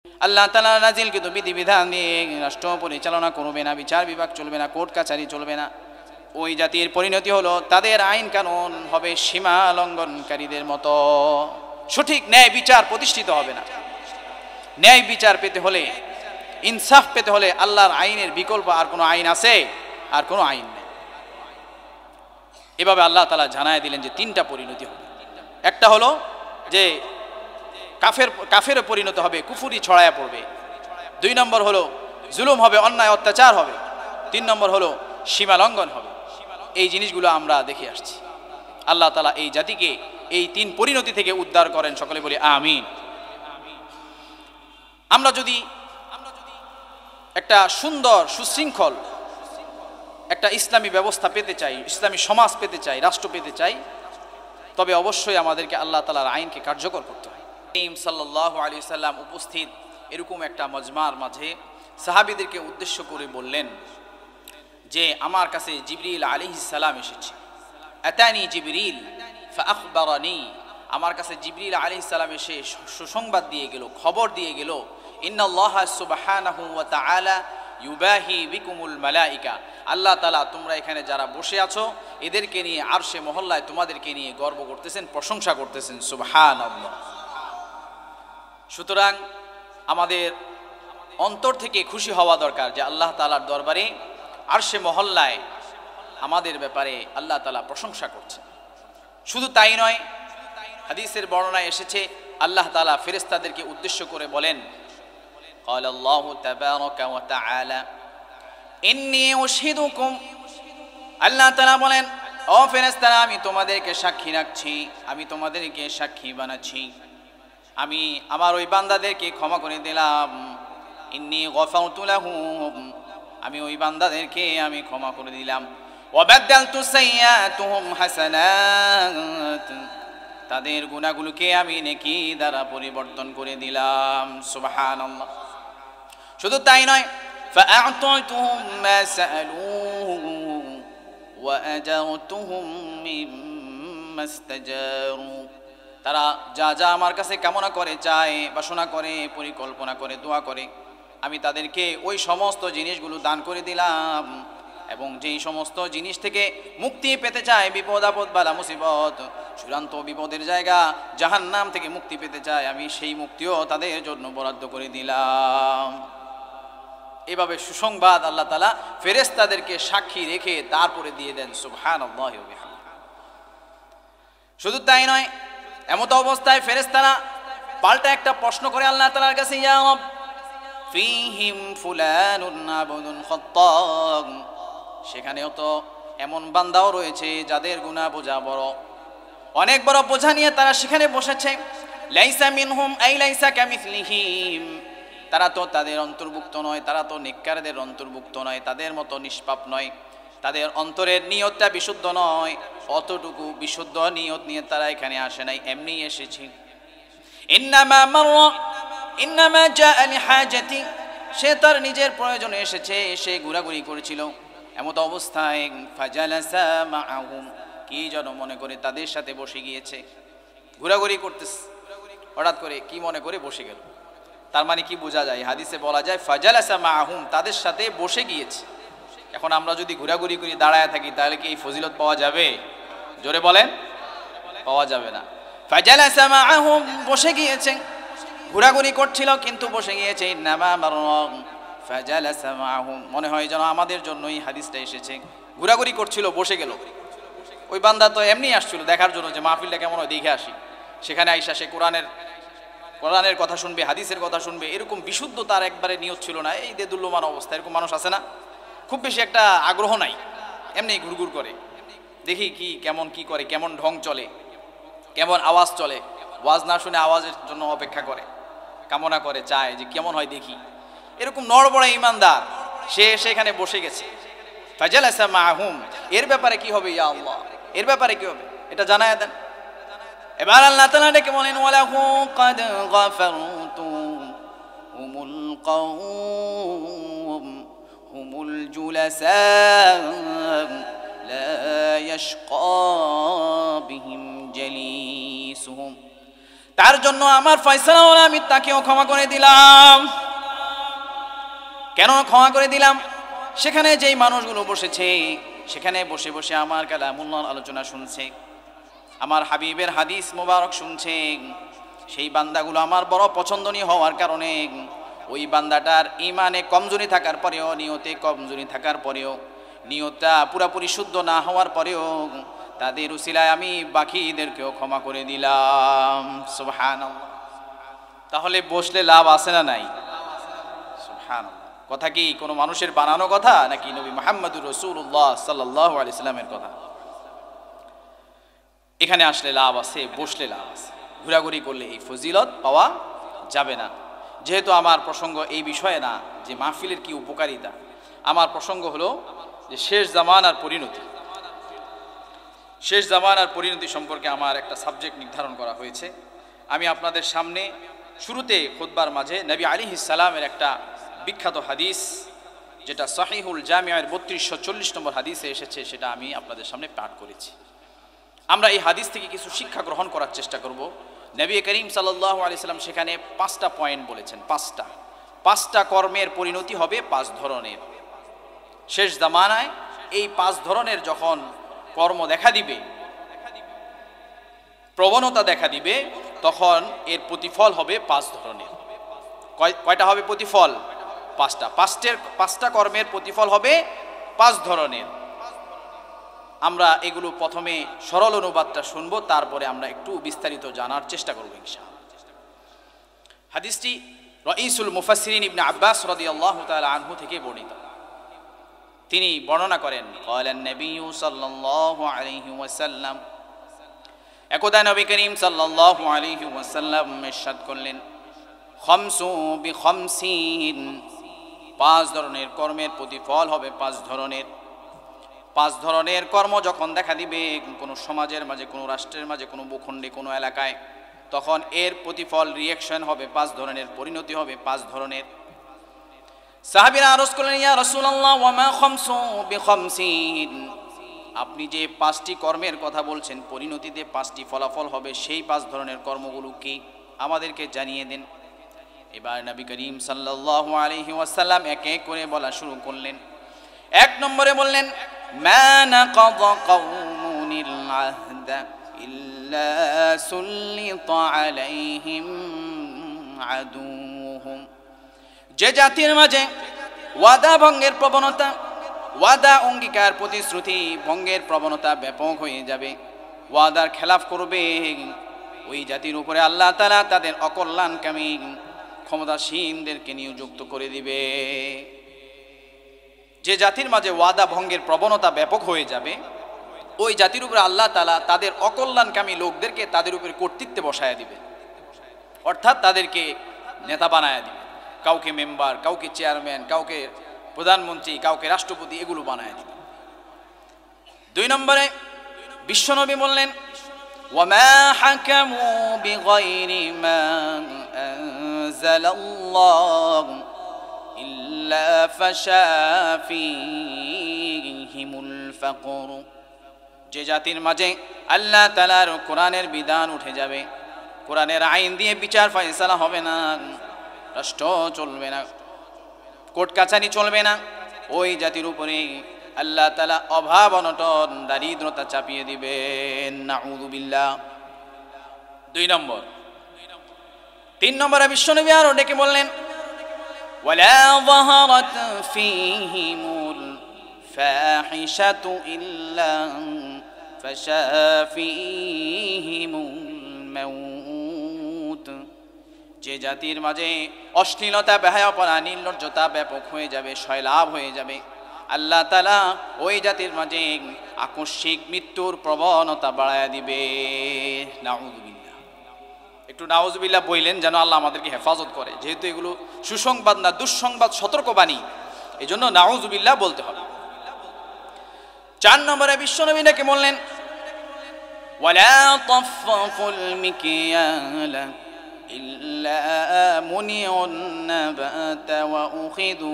আল্লাহ তাআলা নাজিলকৃত বিধিবিধান দিয়ে রাষ্ট্র পরিচালনা করবে না, বিচার বিভাগ চলবে না, কোর্ট কাছারি চলবে না। ওই জাতির পরিণতি হলো তাদের আইন কানুন হবে সীমা লঙ্ঘনকারীদের মতো। সঠিক ন্যায় বিচার প্রতিষ্ঠিত হবে না। ন্যায় বিচার পেতে হলে, ইনসাফ পেতে হলে আল্লাহর আইনের বিকল্প আর কোনো আইন আছে? আর কোনো আইন নেই। এভাবে আল্লাহ তাআলা জানায় দিলেন যে তিনটা পরিণতি হবে। একটা হলো যে কাফের পরিণত হবে, কুফরি ছড়ায়া পড়বে। 2 নম্বর হলো জুলুম হবে, অন্যায় অত্যাচার হবে। 3 নম্বর হলো সীমা লঙ্ঘন হবে। এই জিনিসগুলো আমরা দেখে আসছি। আল্লাহ তাআলা এই জাতিকে এই 3 পরিণতি থেকে উদ্ধার করেন। সকলে বলি আমিন। আমরা যদি একটা সুন্দর সুশৃঙ্খল একটা ইসলামী ব্যবস্থা পেতে চাই, ইসলামী সমাজ পেতে চাই, রাষ্ট্র পেতে চাই, তবে অবশ্যই আমাদেরকে আল্লাহ তাআলার আইনকে কার্যকর করতে হয়। সাল্লাল্লাহু আলাইহি সাল্লাম উপস্থিত এরকম একটা মজমার মাঝে সাহাবীদেরকে উদ্দেশ্য করে বললেন যে আমার কাছে জিবরিল আলাইহিস সালাম এসেছে। আতানি জিবরিল ফাআখবারানি, আমার কাছে জিবরিল আলাইহিস সালাম এসে সুসংবাদ দিয়ে গেল, খবর দিয়ে গেল, ইন্নাল্লাহা সুবহানাহু ওয়া তাআলা ইউবাহি বিকুমুল মালাইকা, আল্লাহ তাআলা তোমরা এখানে যারা বসে আছো এদেরকে নিয়ে আরশে মহল্লায় তোমাদেরকে নিয়ে গর্ব করতেছেন, প্রশংসা করতেছেন। সুবহানাল্লাহ। সুতরাং আমাদের অন্তর থেকে খুশি হওয়া দরকার যে আল্লাহ তাআলার দরবারে আরশে মহল্লায় আমাদের ব্যাপারে আল্লাহ তাআলা প্রশংসা করছেন। শুধু তাই নয়, হাদিসের বর্ণনায় এসেছে আল্লাহ তাআলা ফেরেশতাদেরকে উদ্দেশ্য করে বলেন, قال الله تبارك وتعالى إني أشهدكم, আল্লাহ তাআলা বলেন ও ফেরেশতারা আমি তোমাদেরকে সাক্ষী রাখছি, আমি তোমাদেরকে সাক্ষী বানাচ্ছি, আমি আমার ওই বান্দাদেরকে ক্ষমা করে দিলাম। ইন্নী গফারতু লাহুম, আমি ওই বান্দাদেরকে আমি ক্ষমা করে দিলাম। ওয়াবাদদালতু সাইয়্যাতুহুম হাসানাত, তাদের গুনাহগুলোকে আমি নেকি দ্বারা পরিবর্তন করে দিলাম। সুবহানাল্লাহ। শুধু তাই নয়, ফাআ'তাইতুহুম মা সাআলুহু ওয়া আজারতুহুম মিম্মা ইসতাজারু, তারা যা যা আমার কাছে কামনা করে, চায়, বাসনা করে, পরিকল্পনা করে, দোয়া করে, আমি তাদেরকে ওই সমস্ত জিনিসগুলো দান করে দিলাম। এবং যেই সমস্ত জিনিস থেকে মুক্তি পেতে চায়, বিপদ আপদ বালা মুসিবত, চূড়ান্ত বিপদের জায়গা জাহান্নাম থেকে মুক্তি পেতে চায়, আমি সেই মুক্তিও তাদের জন্য বরাদ্দ করে দিলাম। এভাবে সুসংবাদ আল্লাহ তাআলা ফেরেশতাদেরকে সাক্ষী রেখে তারপরে দিয়ে দেন। সুবহানাল্লাহি ওয়া বিহামদিহি। শুধু তাই নয়, এমত অবস্থায় ফেরেশতারা পাল্টা একটা প্রশ্ন করে আল্লাহ তাআলার কাছে, ইয়া রব ফীহিম ফুলানুন আবদুন খাত্তাব, সেখানেও তো এমন বান্দাও রয়েছে যাদের গুনাহ বোঝা বড়, অনেক বড় বোঝা নিয়ে তারা সেখানে বসেছে। লাইসা মিনহুম আই লাইসা কামিসলিহিম, তারা তো তাদের অন্তর্ভুক্ত নয়, তারা তো নেককারদের অন্তর্ভুক্ত নয়, তাদের মতো নিষ্পাপ নয়, তাদের অন্তরের নিয়তটা বিশুদ্ধ নয়, অতটুকু বিশুদ্ধ নিয়ত নিয়ে তারা এখানে আসে নাই, এমনি এসেছে। ইন্নামা জাআ লিহাজাতি, সে তার নিজের প্রয়োজনে এসেছে, সে ঘোরাঘুরি করেছিল। এমত অবস্থায় ফাজালাসা মাআহুম, কি যেন মনে করে তাদের সাথে বসে গিয়েছে, ঘোরাঘুরি করতেছে, হঠাৎ করে কি মনে করে বসে গেল। তার মানে কি বোঝা যায়? হাদিসে বলা যায় ফাজালাসা মাআহুম, তাদের সাথে বসে গিয়েছে। এখন আমরা যদি ঘোরাঘুরি করি, দাঁড়ায় থাকি, তাহলে কি এই ফজিলত পাওয়া যাবে? জোরে বলেন, পাওয়া যাবে না। ফাজালাসা মাআহুম, বসে গিয়েছে, ঘোরাঘুরি করছিল কিন্তু বসে গিয়েছে। ইন্নামা মাররাম ফাজালাসা মাআহুম, মনে হয় যেন আমাদের জন্যই হাদিসটা এসেছে। ঘোরাঘুরি করছিল, বসে গেল। ওই বান্দা তো এমনি আসছিল দেখার জন্য যে মাহফিলটা কেমন হয় দেখে আসি। সেখানে আইসা সে কোরআনের কথা শুনবে, হাদিসের কথা শুনবে, এরকম বিশুদ্ধ তার একবারে নিয়ত ছিল না। এই দেদুল্যমান অবস্থা, এরকম মানুষ আছে না? খুব বেশি একটা আগ্রহ নাই, এমনি ঘুরঘুর করে, দেখি কি কেমন কি করে, কেমন ঢং চলে, কেমন আওয়াজ চলে, ওয়াজ না শুনে আওয়াজের জন্য অপেক্ষা করে, কামনা করে, চায় যে কেমন হয় দেখি। এরকম নড়বড়ে ইমানদার সে সেখানে বসে গেছে। ফাজালাসা মাআহুম, এর ব্যাপারে কি হবে? ইয়া আল্লাহ, এর ব্যাপারে কি হবে এটা জানায়া দেন। এবার আল্লাহ তাআলা ডেকে বলেন, ওয়ালাহু ক্বাদ গাফারতু হুমুল কওম হুমুল জুলাসা লা ইয়াশকা বিহিম জালিসুহুম, তার জন্য আমার ফয়সালা হলো আমি তাকেও ক্ষমা করে দিলাম। কেন ক্ষমা করে দিলাম? সেখানে যেই মানুষগুলো বসেছে, সেখানে বসে বসে আমার কালামুল্লাহর আলোচনা শুনছে, আমার হাবিবের হাদিস মোবারক শুনছে, সেই বান্দাগুলো আমার বড় পছন্দনীয় হওয়ার কারণে ওই বান্দাটার ইমানে কমজোরি থাকার পরেও, নিয়তে কমজোরি থাকার পরেও, নিয়তটা পুরাপুরি শুদ্ধ না হওয়ার পরেও তাদের উসিলায় আমি বাকিদেরকেও ক্ষমা করে দিলাম। সুবহানাল্লাহ। তাহলে বসলে লাভ আছে না নাই? সুবহানাল্লাহ। কথা কি কোনো মানুষের বানানো কথা নাকি নবী মুহাম্মদুর রাসূলুল্লাহ সাল্লাল্লাহু আলাইহি সাল্লামের কথা? এখানে আসলে লাভ আছে, বসলে লাভ আছে, ঘোরাঘুরি করলে এই ফজিলত পাওয়া যাবে না। যেহেতু আমার প্রসঙ্গ এই বিষয়ে না যে মাহফিলের কি উপকারিতা, আমার প্রসঙ্গ হলো যে শেষ জামানার পরিণতি। শেষ জামানার পরিণতি সম্পর্কে আমার একটা সাবজেক্ট নির্ধারণ করা হয়েছে। আমি আপনাদের সামনে শুরুতে খুতবার মাঝে নবী আলাইহিস সালামের একটা বিখ্যাত হাদিস, যেটা সহিহুল জামিআর 3240 নম্বর হাদিসে এসেছে, সেটা আমি আপনাদের সামনে পাঠ করেছি। আমরা এই হাদিস থেকে কিছু শিক্ষা গ্রহণ করার চেষ্টা করব। নবী করিম সাল্লাল্লাহু আলাইহি সাল্লাম সেখানে 5টা পয়েন্ট বলেছেন। পাঁচটা কর্মের পরিণতি হবে 5 ধরনের। শেষ জামানায় এই 5 ধরনের যখন কর্ম দেখা দিবে, প্রবণতা দেখা দিবে, তখন এর প্রতিফল হবে 5 ধরনের। কয়টা হবে প্রতিফল? 5টা। 5টা কর্মের প্রতিফল হবে 5 ধরনের। আমরা এগুলো প্রথমে সরল অনুবাদটা শুনবো, তারপরে আমরা একটু বিস্তারিত জানার চেষ্টা করব ইনশাআল্লাহ। হাদিসটি রাইসুল মুফাসসিরিন ইবনে আব্বাস রাদিয়াল্লাহু তাআলা আনহু থেকে বর্ণিত। তিনি বর্ণনা করেন, ক্বালান নবী সাল্লাল্লাহু আলাইহি ওয়াসাল্লাম, একদা নবী করিম সাল্লাল্লাহু আলাইহি ওয়াসাল্লাম ইরশাদ করলেন, খামসু বিখামসিন, 5 ধরনের কর্মের প্রতিফল হবে 5 ধরনের। 5 ধরনের কর্ম যখন দেখা দিবে কোনো সমাজের মাঝে, কোনো রাষ্ট্রের মাঝে, কোনো ভূখণ্ডে, কোনো এলাকায়, তখন এর প্রতিফল রিঅ্যাকশন হবে 5 ধরনের, পরিণতি হবে 5 ধরনের। সাহাবীরা আরজ করলেন, ইয়া রাসূলুল্লাহ ওয়া মা খামসু বিখামসিন, আপনি যে 5টি কর্মের কথা বলছেন, পরিণতিতে 5টি ফলাফল হবে, সেই 5 ধরনের কর্মগুলো কি আমাদেরকে জানিয়ে দেন। এবার নবী করিম সাল্লাল্লাহু আলাইহি ওয়াসাল্লাম এক এক করে বলা শুরু করলেন। 1 নম্বরে বললেন, মা নাকাযা কওমুনিল আহদা ইল্লা সুল্লিতা আলাইহিম আদুহুম, যে জাতির মাঝে ওয়াদা ভঙ্গের প্রবণতা, ওয়াদা অঙ্গীকার প্রতিশ্রুতি ভঙ্গের প্রবণতা ব্যাপক হয়ে যাবে, ওয়াদার খেলাফ করবে, ওই জাতির উপরে আল্লাহ তাআলা তাদের অকল্যাণকামী ক্ষমতাসীনদেরকে নিযুক্ত করে দিবে। যে জাতির মাঝে ওয়াদা ভঙ্গের প্রবণতা ব্যাপক হয়ে যাবে, ওই জাতির উপরে আল্লাহ তাআলা তাদের অকল্যাণকামী লোকদেরকে তাদের উপরে কর্তৃত্বে বসায় দিবে, অর্থাৎ তাদেরকে নেতা বানায় দিবে। কাউকে মেম্বার, কাউকে চেয়ারম্যান, কাউকে প্রধানমন্ত্রী, কাউকে রাষ্ট্রপতি, এগুলো বানায় দিবে। 2 নম্বরে বিশ্বনবী বললেন, ওয়ামা হাকামু বিগাইরি মা আনজালাল্লাহ ইল্লা ফাশা ফীহিমুল ফাকর, যে জাতির মাঝে আল্লাহ তাআলার কোরআনের বিধান উঠে যাবে, কোরআনের আইন দিয়ে বিচার ফয়সালা হবে না, রাষ্ট্র চলবে না, কোর্ট কাছারি চলবে না, ওই জাতির উপরে আল্লাহ তাআলা অভাব, অনটন, দারিদ্রতা চাপিয়ে দিবেন। নাউযু বিল্লাহ। 2 নম্বর। 3 নম্বরে বিশ্বনবী আরো ডেকে বললেন, ওয়ালা যাহারাত ফীহিমুল ফাহিশাতু ইল্লা ফাশা ফীহিমুল মাউত, যে জাতির মাঝে অশ্লীলতা, বেহায়াপনা, নির্লজ্জতা ব্যাপক হয়ে যাবে, সয়লাভ হয়ে যাবে, আল্লাহ তাআলা ওই জাতির মাঝে আকস্মিক মৃত্যুর প্রবণতা বাড়ায় দিবে। নাউযুবিল্লাহ। একটু নাউযুবিল্লাহ বললেন যেন আল্লাহ আমাদেরকে হেফাজত করে, যেহেতু এগুলো সুসংবাদ না, দুঃসংবাদ, সতর্কবাণী, এই জন্য নাউযুবিল্লাহ বলতে হবে। 4 নম্বরে বিশ্বনবী নাকি বললেন, ওয়ালা তাফফুল মিকিয়ালা ইল্লা মুনিউন নাবাতা ওয়া উখিযু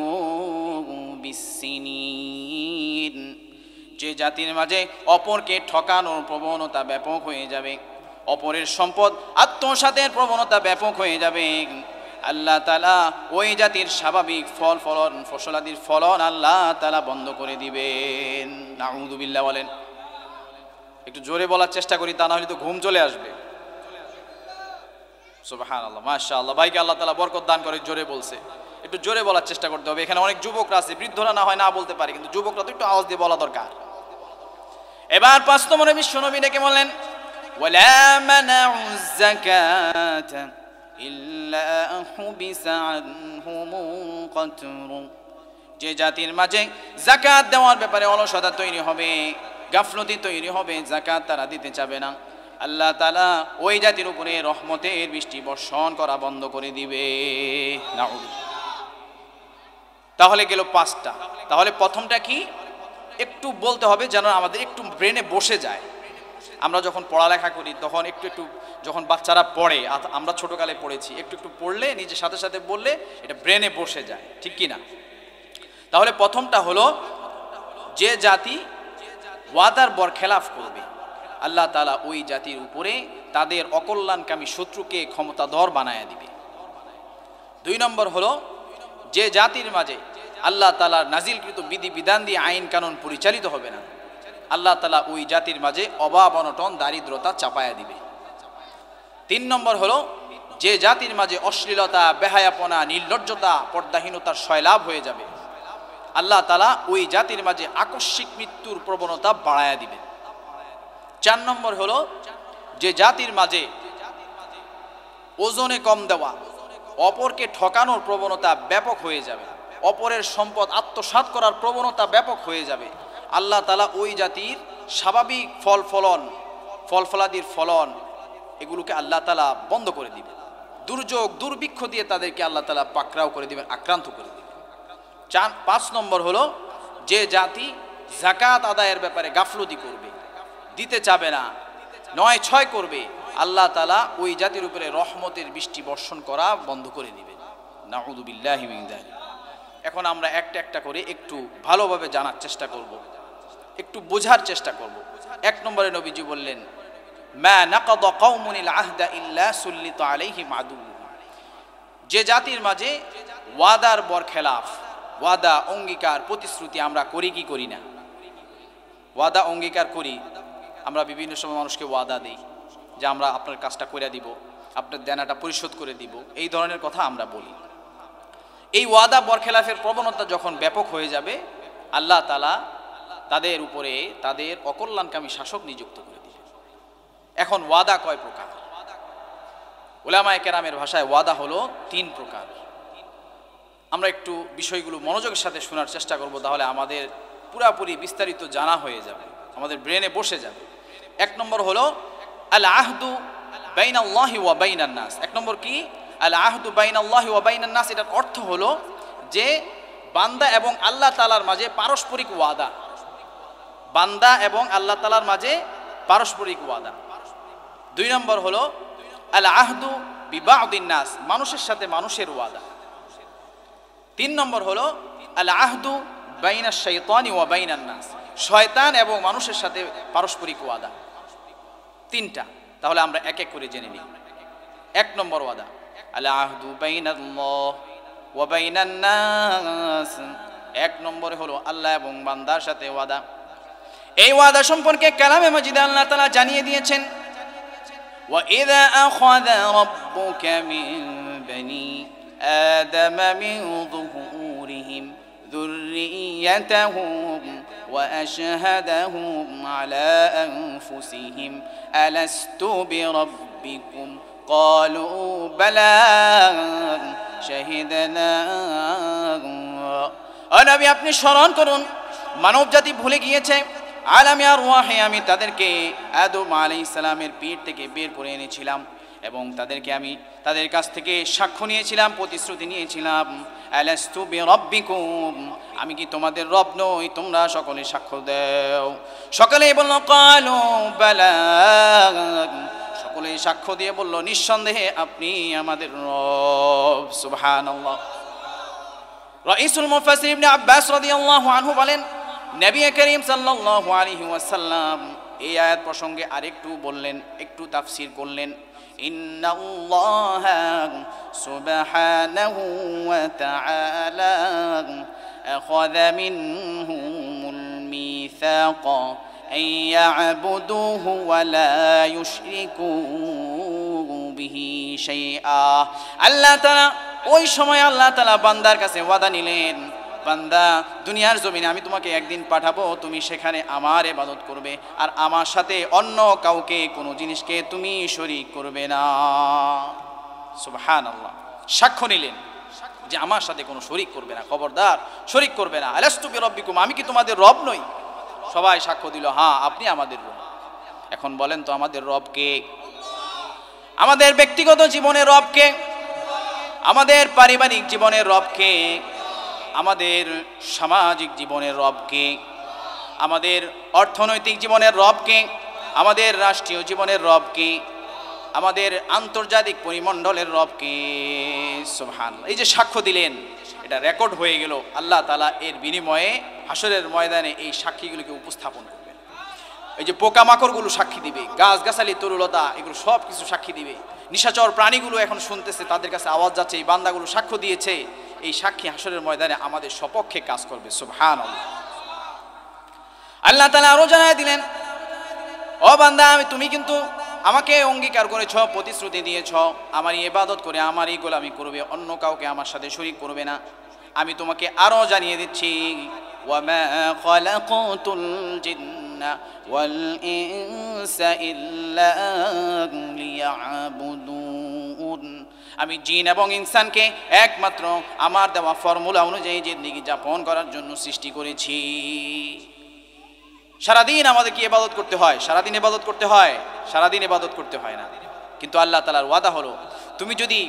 বিসসিনিন, যে জাতির মাঝে অপরকে ঠকানোর প্রবণতা ব্যাপক হয়ে যাবে, অপরের সম্পদ আত্মসাতের প্রবণতা ব্যাপক হয়ে যাবে। আল্লাহ তাআলা ওই জাতির স্বাভাবিক ফসলাদির ফলন আল্লাহ তাআলা বন্ধ করে দিবেন। নাউযুবিল্লাহ বলেন। একটু জোরে বলার চেষ্টা করি, তা না হলে তো ঘুম চলে আসবে। সুবহানাল্লাহ, মাশাআল্লাহ। ভাইকে আল্লাহ তাআলা বরকত দান করে, জোরে বলছে। একটু জোরে বলার চেষ্টা করতে হবে। এখানে অনেক যুবকরা আছে, বৃদ্ধরা না হয় না বলতে পারে, কিন্তু যুবকরা তো একটু আওয়াজ দিয়ে বলা দরকার। এবার ৫ নম্বরে বিশ্বনবী ডেকে বলেন, ওয়ালা মানাউয যাকাতা ইল্লা হুবিসা আনহুমুল কতর। যে জাতির মাঝে যাকাত দেওয়ার ব্যাপারে অলসতা তৈরি হবে, গাফলতি তৈরি হবে, যাকাত তারা দিতে চাবে না, আল্লাহ তাআলা ওই জাতির উপরে রহমতের বৃষ্টি বর্ষণ করা বন্ধ করে দিবে। নাউযুবিল্লাহ। তাহলে গেল ৫টা। তাহলে প্রথমটা কি? একটু বলতে হবে যেন আমাদের একটু ব্রেনে বসে যায়। আমরা যখন পড়ালেখা করি তখন একটু একটু, যখন বাচ্চারা পড়ে, আমরা ছোটকালে পড়েছি, একটু একটু পড়লে নিজের সাথে সাথে বললে এটা ব্রেনে বসে যায়, ঠিক কি না? তাহলে প্রথমটা হলো, যে জাতি ওয়াদার বরখেলাফ করবে আল্লাহ তাআলা ওই জাতির উপরে তাদের অকল্যাণকামী শত্রুকে ক্ষমতাধর বানায়া দিবে। ২ নম্বর হলো, যে জাতির মাঝে আল্লাহ তাআলার নাজিলকৃত বিধি বিধান দিয়ে আইন কানুন পরিচালিত হবে না, আল্লাহ তাআলা ওই জাতির মাঝে অভাব অনটন দারিদ্রতা চাপায়া দিবে। ৩ নম্বর হলো, যে জাতির মাঝে অশ্লীলতা, বেহায়াপনা, নির্লজ্জতা, পর্দাহীনতার সয়লাভ হয়ে যাবে, আল্লাহ তাআলা ওই জাতির মাঝে আকস্মিক মৃত্যুর প্রবণতা বাড়ায়া দিবে। ৪ নম্বর হলো, যে জাতির মাঝে ওজনে কম দেওয়া, অপরকে ঠকানোর প্রবণতা ব্যাপক হয়ে যাবে, অপরের সম্পদ আত্মসাৎ করার প্রবণতা ব্যাপক হয়ে যাবে, আল্লাহ তাআলা ওই জাতির স্বাভাবিক ফলফলাদির ফলন এগুলোকে আল্লাহ তাআলা বন্ধ করে দিবে। দুর্যোগ দুর্ভিক্ষ দিয়ে তাদেরকে আল্লাহ তাআলা পাকড়াও করে দিবেন, আক্রান্ত করে দিবেন। ৫ নম্বর হলো, যে জাতি যাকাত আদায়ের ব্যাপারে গাফলতি করবে, দিতে চাবে না, ৯-৬ করবে, আল্লাহ তাআলা ওই জাতির উপরে রহমতের বৃষ্টি বর্ষণ করা বন্ধ করে দিবেন। নাউযু বিল্লাহি মিন যালিক। এখন আমরা একটা একটা করে একটু ভালোভাবে জানার চেষ্টা করব, একটু বোঝার চেষ্টা করব। ১ নম্বরে নবীজি বললেন, মা নাকাদা কওমুনিল আহদা ইল্লা সুল্লিত আলাইহিম আদু। যে জাতির মাঝে ওয়াদার বরখেলাফ, ওয়াদা অঙ্গীকার প্রতিশ্রুতি আমরা করি কি করি না? ওয়াদা অঙ্গীকার করি। আমরা বিভিন্ন সময় মানুষকে ওয়াদা দিই যে আমরা আপনার কাজটা করে দিব, আপনার দেনাটা পরিশোধ করে দিব, এই ধরনের কথা আমরা বলি। এই ওয়াদা বরখেলাফের প্রবণতা যখন ব্যাপক হয়ে যাবে, আল্লাহ তাআলা তাদের উপরে তাদের অকল্যাণকামী শাসক নিযুক্ত করে দিবে। এখন ওয়াদা কয় প্রকার? উলামায়ে কেরামের ভাষায় ওয়াদা হলো ৩ প্রকার। আমরা একটু বিষয়গুলো মনোযোগের সাথে শোনার চেষ্টা করব, তাহলে আমাদের পুরাপুরি বিস্তারিত জানা হয়ে যাবে, আমাদের ব্রেনে বসে যাবে। ১ নম্বর হলো আল আহদু বাইনাল্লাহি ওয়া বাইনান নাস। ১ নম্বর কি? আল আহদু বাইনাল্লাহি ওয়া বাইনান নাস। এটার অর্থ হলো যে বান্দা এবং আল্লাহ তাআলার মাঝে পারস্পরিক ওয়াদা, বান্দা এবং আল্লাহ তাআলার মাঝে পারস্পরিক ওয়াদা। ২ নম্বর হলো আল আহদু বিবাউদিন নাস, মানুষের সাথে মানুষের ওয়াদা। ৩ নম্বর হলো আল আহদু বাইনাশ শাইতানি ওয়া বাইনান নাস, শয়তান এবং মানুষের সাথে পারস্পরিক ওয়াদা। ৩টা। তাহলে আমরা এক এক করে জেনে নিই। ১ নম্বর ওয়াদা আল আহদু বাইনাল্লাহ ওয়া বাইনান নাস। ১ নম্বরে হলো আল্লাহ এবং বান্দার সাথে ওয়াদা। এই ওয়াদা সম্পর্কে কালামে মাজিদে আল্লাহ তাআলা জানিয়ে দিয়েছেন, ওয়া ইযা আখাযা রাব্বুকা মিন বানি আদামা মিন যুহুরিহিম যুররিয়াতাহুম ওয়া আশহাদাহুম আলা আনফুসিহিম আলাস্তু বিরাব্বিকুম ক্বালু বালা শাহিদনা। ও নবী, আপনি স্মরণ করুন, মানব জাতি ভুলে গিয়েছে, আলামে আরওয়াহে আমি তাদেরকে আদম আলাইহিস সালামের পেট থেকে বের করে এনেছিলাম এবং তাদেরকে আমি তাদের কাছ থেকে সাক্ষ্য নিয়েছিলাম, প্রতিশ্রুতি নিয়েছিলাম, আলাস্তু বিরাব্বিকুম, আমি কি তোমাদের রব নই? তোমরা সকলে সাক্ষ্য দাও। সকলেই বলল ক্বালু বালা, সকলেই সাক্ষ্য দিয়ে বলল নিঃসন্দেহে আপনি আমাদের রব। সুবহানাল্লাহ। রাইসুল মুফাসসির ইবনে আব্বাস রাদিয়াল্লাহু আনহু বলেন, নবী করিম সাল্লাল্লাহু আলাইহি ওয়াসাল্লাম এই আয়াত প্রসঙ্গে আরেকটু বললেন, একটু তাফসীর করলেন। ইন্নাল্লাহা সুবহানাহু ওয়া তাআলা আখাযা মিনহুমুল মিসাকা আন ইয়া'বুদুহু ওয়া লা ইউশরিকু বিহি শাইআ। আল্লাহ তাআলা ওই সময় আল্লাহ তাআলা বান্দার কাছে ওয়াদা নিলেন, বান্দা দুনিয়ার জমিনে আমি তোমাকে একদিন পাঠাবো, তুমি সেখানে আমার ইবাদত করবে আর আমার সাথে অন্য কাউকে কোনো জিনিসকে তুমি শরীক করবে না। সুবহানাল্লাহ। সাক্ষ্য নিলেন যে আমার সাথে কোনো শরীক করবে না, খবরদার শরীক করবে না। আলাস্তু বিরাব্বিকুম, আমি কি তোমাদের রব নই? সবাই সাক্ষ্য দিল, হ্যাঁ আপনি আমাদের রব। এখন বলেন তো আমাদের রব কে? আমাদের ব্যক্তিগত জীবনের রব কে? আমাদের পারিবারিক জীবনের রব কে? আমাদের সামাজিক জীবনের রব কে? আমাদের অর্থনৈতিক জীবনের রব কে? আমাদের রাষ্ট্রীয় জীবনের রব কে? আমাদের আন্তর্জাতিক পরিমণ্ডলের রব কে? সুবহানাল্লাহ। এই যে সাক্ষ্য দিলেন, এটা রেকর্ড হয়ে গেল। আল্লাহ তাআলা এর বিনিময়ে হাসরের ময়দানে এই সাক্ষীগুলোকে উপস্থাপন করবেন। এই যে পোকামাকড়গুলো সাক্ষী দিবে, গাছগাছালি তরুলতা এগুলো সব কিছু সাক্ষী দিবে, নিশাচর প্রাণীগুলো এখন শুনতেছে, তাদের কাছে আওয়াজ যাচ্ছে, এই বান্দাগুলো সাক্ষ্য দিয়েছে। এই সাক্ষী হাসরের ময়দানে আমাদের সপক্ষে কাজ করবে। সুবহানাল্লাহ। আল্লাহ তাআলা আরো জানায় দিলেন, ও বান্দা তুমি কিন্তু আমাকে অঙ্গীকার করেছ, প্রতিশ্রুতি দিয়েছ, আমারই ইবাদত করে আমারই গোলামি করবে, অন্য কাউকে আমার সাথে শরীক করবে না। আমি তোমাকে আরো জানিয়ে দিচ্ছি, ওয়ামা খালাকাতুল জিন্না ওয়াল ইনসা ইল্লা লিয়াবুদুন। আমি জিন এবং ইনসানকে একমাত্র আমার দেওয়া ফর্মুলা অনুযায়ী জিন্দেগি যাপন করার জন্য সৃষ্টি করেছি। সারাদিন আমাদের কি ইবাদত করতে হয়? সারাদিন ইবাদত করতে হয়? সারাদিন ইবাদত করতে হয় না। কিন্তু আল্লাহ তাআলার ওয়াদা হলো, তুমি যদি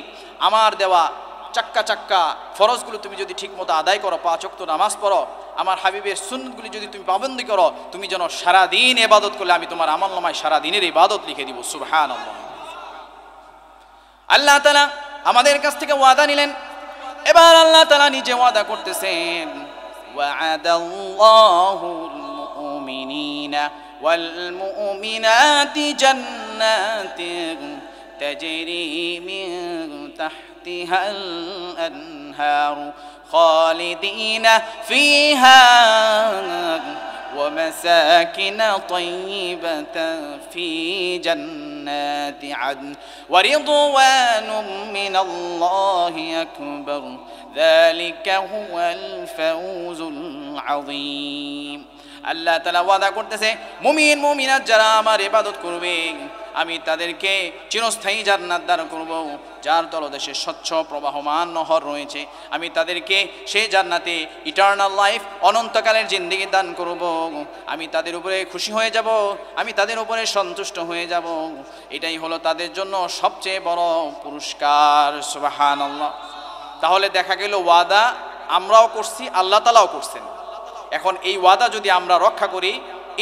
আমার দেওয়া চাক্কা চাক্কা ফরজগুলো তুমি যদি ঠিকমতো আদায় করো, 5 ওয়াক্ত নামাজ পড়ো, আমার হাবিবের সুন্নতগুলি যদি তুমি পাবন্দি করো, তুমি যেন সারাদিন ইবাদত করলে আমি তোমার আমলনামায় সারাদিনের ইবাদত লিখে দিব। সুবহানাল্লাহ। আল্লাহ তাআলা আমাদের কাছ থেকে ওয়াদা নিলেন, এবার আল্লাহ তাআলা নিজে ওয়াদা করতেছেন, ওয়া'আদাল্লাহুল মুমিনিনা ওয়াল মুমিনাতি জান্নাতিন তাজরি মিন তাহতিহাল আনহারু খালিদিনা ফিহা ومساكن طيبة في جنات عدن ورضوان من الله أكبر ذلك هو الفوز العظيم। আল্লাহ তাআলা ওয়াদা করতেছে, মুমিন মুমিনাত যারা আমার ইবাদত করবে আমি তাদেরকে চিরস্থায়ী জান্নাত দান করব, যার তলদেশে স্বচ্ছ প্রবাহমান নহর রয়েছে। আমি তাদেরকে সেই জান্নাতে ইটারনাল লাইফ, অনন্তকালের জিন্দেগি দান করব। আমি তাদের উপরে খুশি হয়ে যাব, আমি তাদের উপরে সন্তুষ্ট হয়ে যাব। এটাই হলো তাদের জন্য সবচেয়ে বড় পুরস্কার। সুবহানাল্লাহ। তাহলে দেখা গেল ওয়াদা আমরাও করছি, আল্লাহ তাআলাও করছেন। এখন এই ওয়াদা যদি আমরা রক্ষা করি,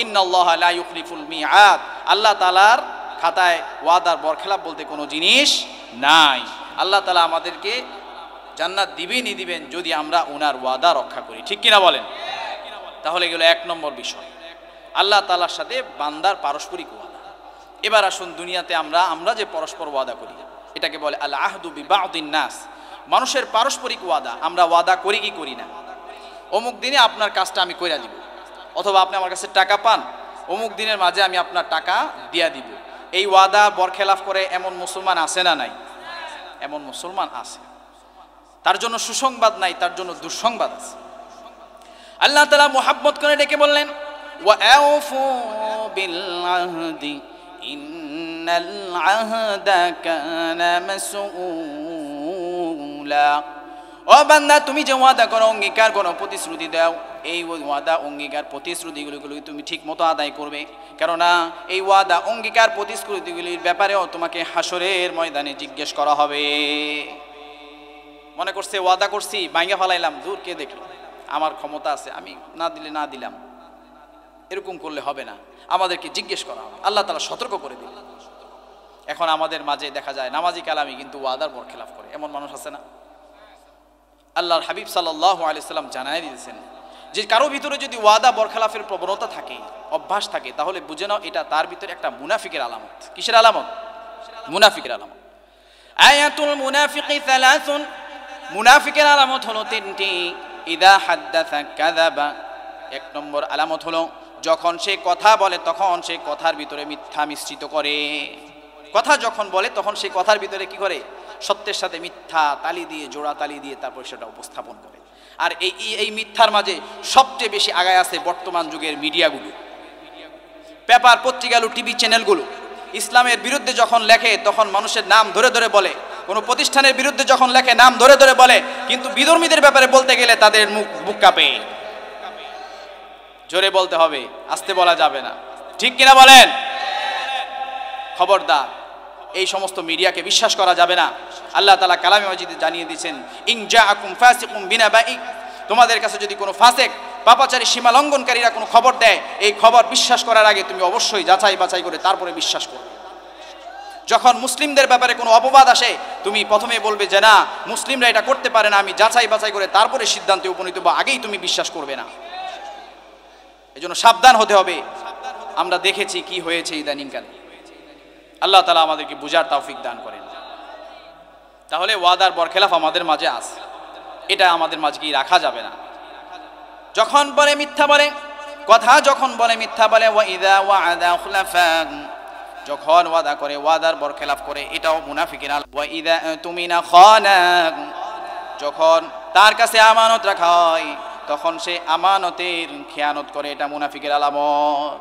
ইন্নাল্লাহা লা ইউখলিফুল মিআদ, আল্লাহ তাআলার খাতায় ওয়াদার বরখেলাপ বলতে কোনো জিনিস নাই। আল্লাহ তাআলা আমাদেরকে জান্নাত দিবেনই দিবেন যদি আমরা ওনার ওয়াদা রক্ষা করি। ঠিক কিনা বলেন? তাহলে গেল 1 নম্বর বিষয়, আল্লাহ তাআলার সাথে বান্দার পারস্পরিক ওয়াদা। এবার আসুন দুনিয়াতে আমরা যে পরস্পর ওয়াদা করি, এটাকে বলে আল আহদু বিবাদিন নাস, মানুষের পারস্পরিক ওয়াদা। আমরা ওয়াদা করি কি করি না? অমুক দিনে আপনার কাজটা আমি কইরা দিব, অথবা আপনি আমার কাছে টাকা পান, অমুক দিনের মাঝে আমি আপনার টাকা দিয়া দিব। এই ওয়াদা বরখেলাফ করে এমন মুসলমান আছে না নাই? এমন মুসলমান আছে। তার জন্য সুসংবাদ নাই, তার জন্য দুঃসংবাদ আছে। আল্লাহ তাআলা মুহাব্বত করে ডেকে বললেন, ওয়া আউফু বিল আহদি ইন্নাল আহদা কানা মাসউলা। ও বান্দা তুমি যে ওয়াদা করো, অঙ্গীকার করো, প্রতিশ্রুতি দাও, এই ওয়াদা অঙ্গীকার প্রতিশ্রুতিগুলো তুমি ঠিক মতো আদায় করবে। কেননা এই ওয়াদা অঙ্গীকার প্রতিশ্রুতিগুলির ব্যাপারেও তোমাকে হাসরের ময়দানে জিজ্ঞেস করা হবে। মনে করছে ওয়াদা করছি ভাঙা ফেলাইলাম, দূর কে দেখলো, আমার ক্ষমতা আছে, আমি না দিলে না দিলাম, এরকম করলে হবে না, আমাদেরকে জিজ্ঞেস করা হবে। আল্লাহ তাআলা সতর্ক করে দিলেন। এখন আমাদের মাঝে দেখা যায় নামাজি কালামি কিন্তু ওয়াদার বরখেলাফ করে, এমন মানুষ আছে না? আল্লাহর হাবিব সাল্লাল্লাহু আলাইহি সাল্লাম জানায় দিয়েছেন যে কারো ভিতরে যদি ওয়াদা বরখেলাফের প্রবণতা থাকে, অভ্যাস থাকে, তাহলে বুঝে নাও এটা তার ভিতরে একটা মুনাফিকের আলামত। কিসের আলামত? মুনাফিকের আলামত। আয়াতুল মুনাফিকি সালাসুন, মুনাফিকের আলামত হলো তিনটি। ইদা হাদ্দাসা কাযাবা, এক নম্বর আলামত হলো যখন সে কথা বলে তখন সে কথার ভিতরে মিথ্যা মিশ্রিত করে। কথা যখন বলে তখন সে কথার ভিতরে কি করে? সত্যের সাথে মিথ্যা তালি দিয়ে, জোড়া তালি দিয়ে তারপর সেটা উপস্থাপন করে। আর এই মিথ্যার মাঝে সবচেয়ে বেশি আগায় আছে বর্তমান যুগের মিডিয়াগুলো, পেপার পত্রিকাগুলো, টিভি চ্যানেলগুলো। ইসলামের বিরুদ্ধে যখন লেখে তখন মানুষের নাম ধরে ধরে বলে, কোনো প্রতিষ্ঠানের বিরুদ্ধে যখন লেখে নাম ধরে ধরে বলে, কিন্তু বিধর্মীদের ব্যাপারে বলতে গেলে তাদের বুক কাঁপে। জোরে বলতে হবে, আস্তে বলা যাবে না। ঠিক কিনা বলেন? খবরদার, এই সমস্ত মিডিয়াকে বিশ্বাস করা যাবে না। আল্লাহ তাআলা কালামে মাজিদে জানিয়ে দিয়েছেন, ইন জাআকুম ফাসিকুম বিনাবাইন, তোমাদের কাছে যদি কোনো ফাসিক, পাপাচারী, সীমা লঙ্ঘনকারীরা কোনো খবর দেয়, এই খবর বিশ্বাস করার আগে তুমি অবশ্যই যাচাই বাছাই করে তারপরে বিশ্বাস করবে। যখন মুসলিমদের ব্যাপারে কোনো অপবাদ আসে, তুমি প্রথমে বলবে যে না, মুসলিমরা এটা করতে পারে না, আমি যাচাই বাছাই করে তারপরে সিদ্ধান্তে উপনীত হব, আগেই তুমি বিশ্বাস করবে না। এজন্য সাবধান হতে হবে। আমরা দেখেছি কি হয়েছে ইদানিংকালে। আল্লাহ তাআলা আমাদেরকে বুঝার তৌফিক দান করেন। তাহলে ওয়াদার বরখেলাফ আমাদের মাঝে আছে, এটা আমাদের মাঝে কি রাখা যাবে না। যখন বলে মিথ্যা বলে, কথা যখন বলে মিথ্যা বলে, ওয়া ইযা ওয়া'আদা খুলাফা, যখন ওয়াদা করে ওয়াদার বরখেলাফ করে, এটাও মুনাফিকের আলামত। ওয়া ইযা তুমিনা খানা, যখন তার কাছে আমানত রাখা হয় তখন সে আমানতের খেয়ানত করে, এটা মুনাফিকের আলামত।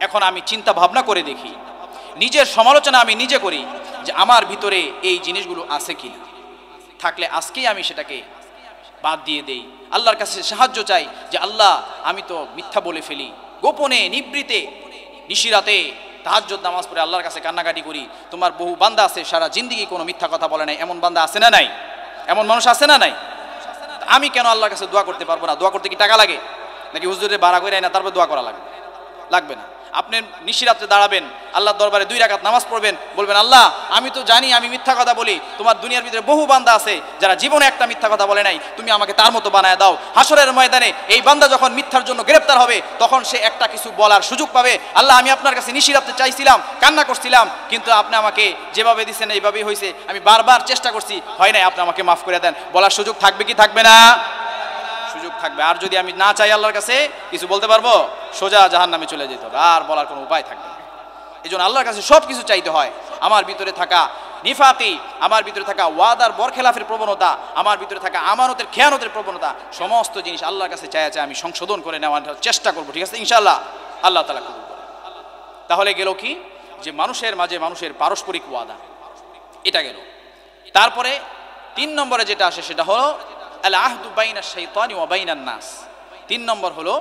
এখন আমি চিন্তা ভাবনা করে দেখি, নিজের সমালোচনা আমি নিজে করি যে আমার ভিতরে এই জিনিসগুলো আছে কিনা। থাকলে আজকেই আমি সেটাকে বাদ দিয়ে দেই, আল্লাহর কাছে সাহায্য চাই যে আল্লাহ, আমি তো মিথ্যা বলে ফেলি, গোপনে নিবৃতে নিশিরাতে তাহাজ্জুদ নামাজ পড়ে আল্লাহর কাছে কান্নাকাটি করি। তোমার বহু বান্দা আছে সারা জিন্দেগি কোনো মিথ্যা কথা বলে নাই, এমন বান্দা আছে না নাই? এমন মানুষ আছে না নাই? আমি কেন আল্লাহর কাছে দোয়া করতে পারবো না? দোয়া করতে কি টাকা লাগে নাকি হুজুরে ভাড়া করে না তারপর দোয়া করা লাগবে? লাগবে না। আপনি নিশিরাতে দাঁড়াবেন, আল্লাহর দরবারে 2 রাকাত নামাজ পড়বেন, বলবেন আল্লাহ, আমি তো জানি আমি মিথ্যা কথা বলি, তোমার দুনিয়ার ভিতরে বহু বান্দা আছে যারা জীবনে একটা মিথ্যা কথা বলে নাই, তুমি আমাকে তার মতো বানায় দাও। হাসরের ময়দানে এই বান্দা যখন মিথ্যার জন্য গ্রেফতার হবে তখন সে একটা কিছু বলার সুযোগ পাবে, আল্লাহ, আমি আপনার কাছে নিশিরাতে চাইছিলাম, কান্না করছিলাম, কিন্তু আপনি আমাকে যেভাবে দিচ্ছেন এইভাবেই হয়েছে, আমি বারবার চেষ্টা করছি, হয় নাই, আপনি আমাকে মাফ করে দেন। বলার সুযোগ থাকবে কি থাকবে না? সুযোগ থাকবে। আর যদি আমি না চাই আল্লাহর কাছে কিছু বলতে পারবো? সোজা জাহান্নামে চলে যেতে হবে, আর বলার কোনো উপায় থাকবে না। এই জন্য আল্লাহর কাছে সব কিছু চাইতে হয়। আমার ভিতরে থাকা নিফাকি, আমার ভিতরে থাকা ওয়াদার বরখেলাফের প্রবণতা, আমার ভিতরে থাকা আমানতের খেয়ানতের প্রবণতা, সমস্ত জিনিস আল্লাহর কাছে চাই আমি সংশোধন করে নেওয়ার চেষ্টা করবো। ঠিক আছে ইনশাআল্লাহ? আল্লাহ তাআলা কবুল করেন। তাহলে গেল কি, যে মানুষের মাঝে মানুষের পারস্পরিক ওয়াদা, এটা গেল। তারপরে 3 নম্বরে যেটা আসে সেটা হলো আল আহদু বাইনা শাইতানি ওয়া বাইনান নাস। 3 নম্বর হলো